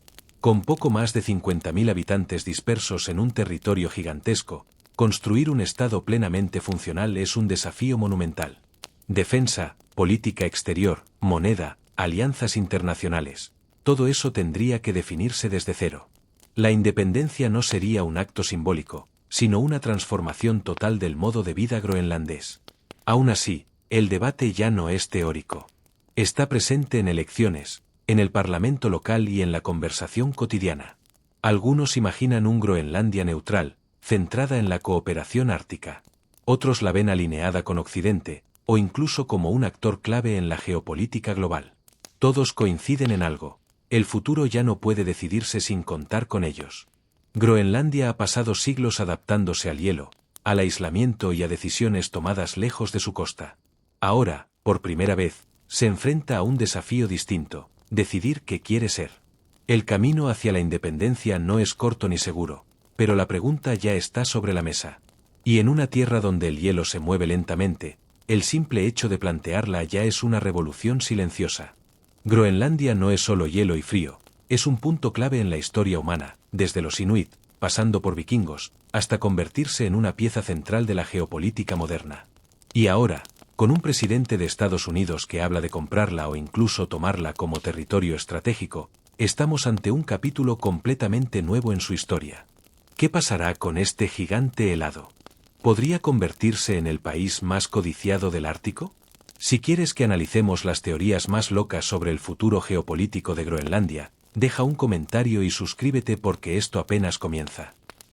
Con poco más de 50.000 habitantes dispersos en un territorio gigantesco, construir un Estado plenamente funcional es un desafío monumental. Defensa, política exterior, moneda, alianzas internacionales, todo eso tendría que definirse desde cero. La independencia no sería un acto simbólico, sino una transformación total del modo de vida groenlandés. Aún así, el debate ya no es teórico. Está presente en elecciones, en el parlamento local y en la conversación cotidiana. Algunos imaginan un Groenlandia neutral, centrada en la cooperación ártica. Otros la ven alineada con Occidente, o incluso como un actor clave en la geopolítica global. Todos coinciden en algo: el futuro ya no puede decidirse sin contar con ellos. Groenlandia ha pasado siglos adaptándose al hielo, al aislamiento y a decisiones tomadas lejos de su costa. Ahora, por primera vez, se enfrenta a un desafío distinto: decidir qué quiere ser. El camino hacia la independencia no es corto ni seguro, pero la pregunta ya está sobre la mesa. Y en una tierra donde el hielo se mueve lentamente, el simple hecho de plantearla ya es una revolución silenciosa. Groenlandia no es solo hielo y frío, es un punto clave en la historia humana, desde los inuit, pasando por vikingos, hasta convertirse en una pieza central de la geopolítica moderna. Y ahora, con un presidente de Estados Unidos que habla de comprarla o incluso tomarla como territorio estratégico, estamos ante un capítulo completamente nuevo en su historia. ¿Qué pasará con este gigante helado? ¿Podría convertirse en el país más codiciado del Ártico? Si quieres que analicemos las teorías más locas sobre el futuro geopolítico de Groenlandia, deja un comentario y suscríbete porque esto apenas comienza.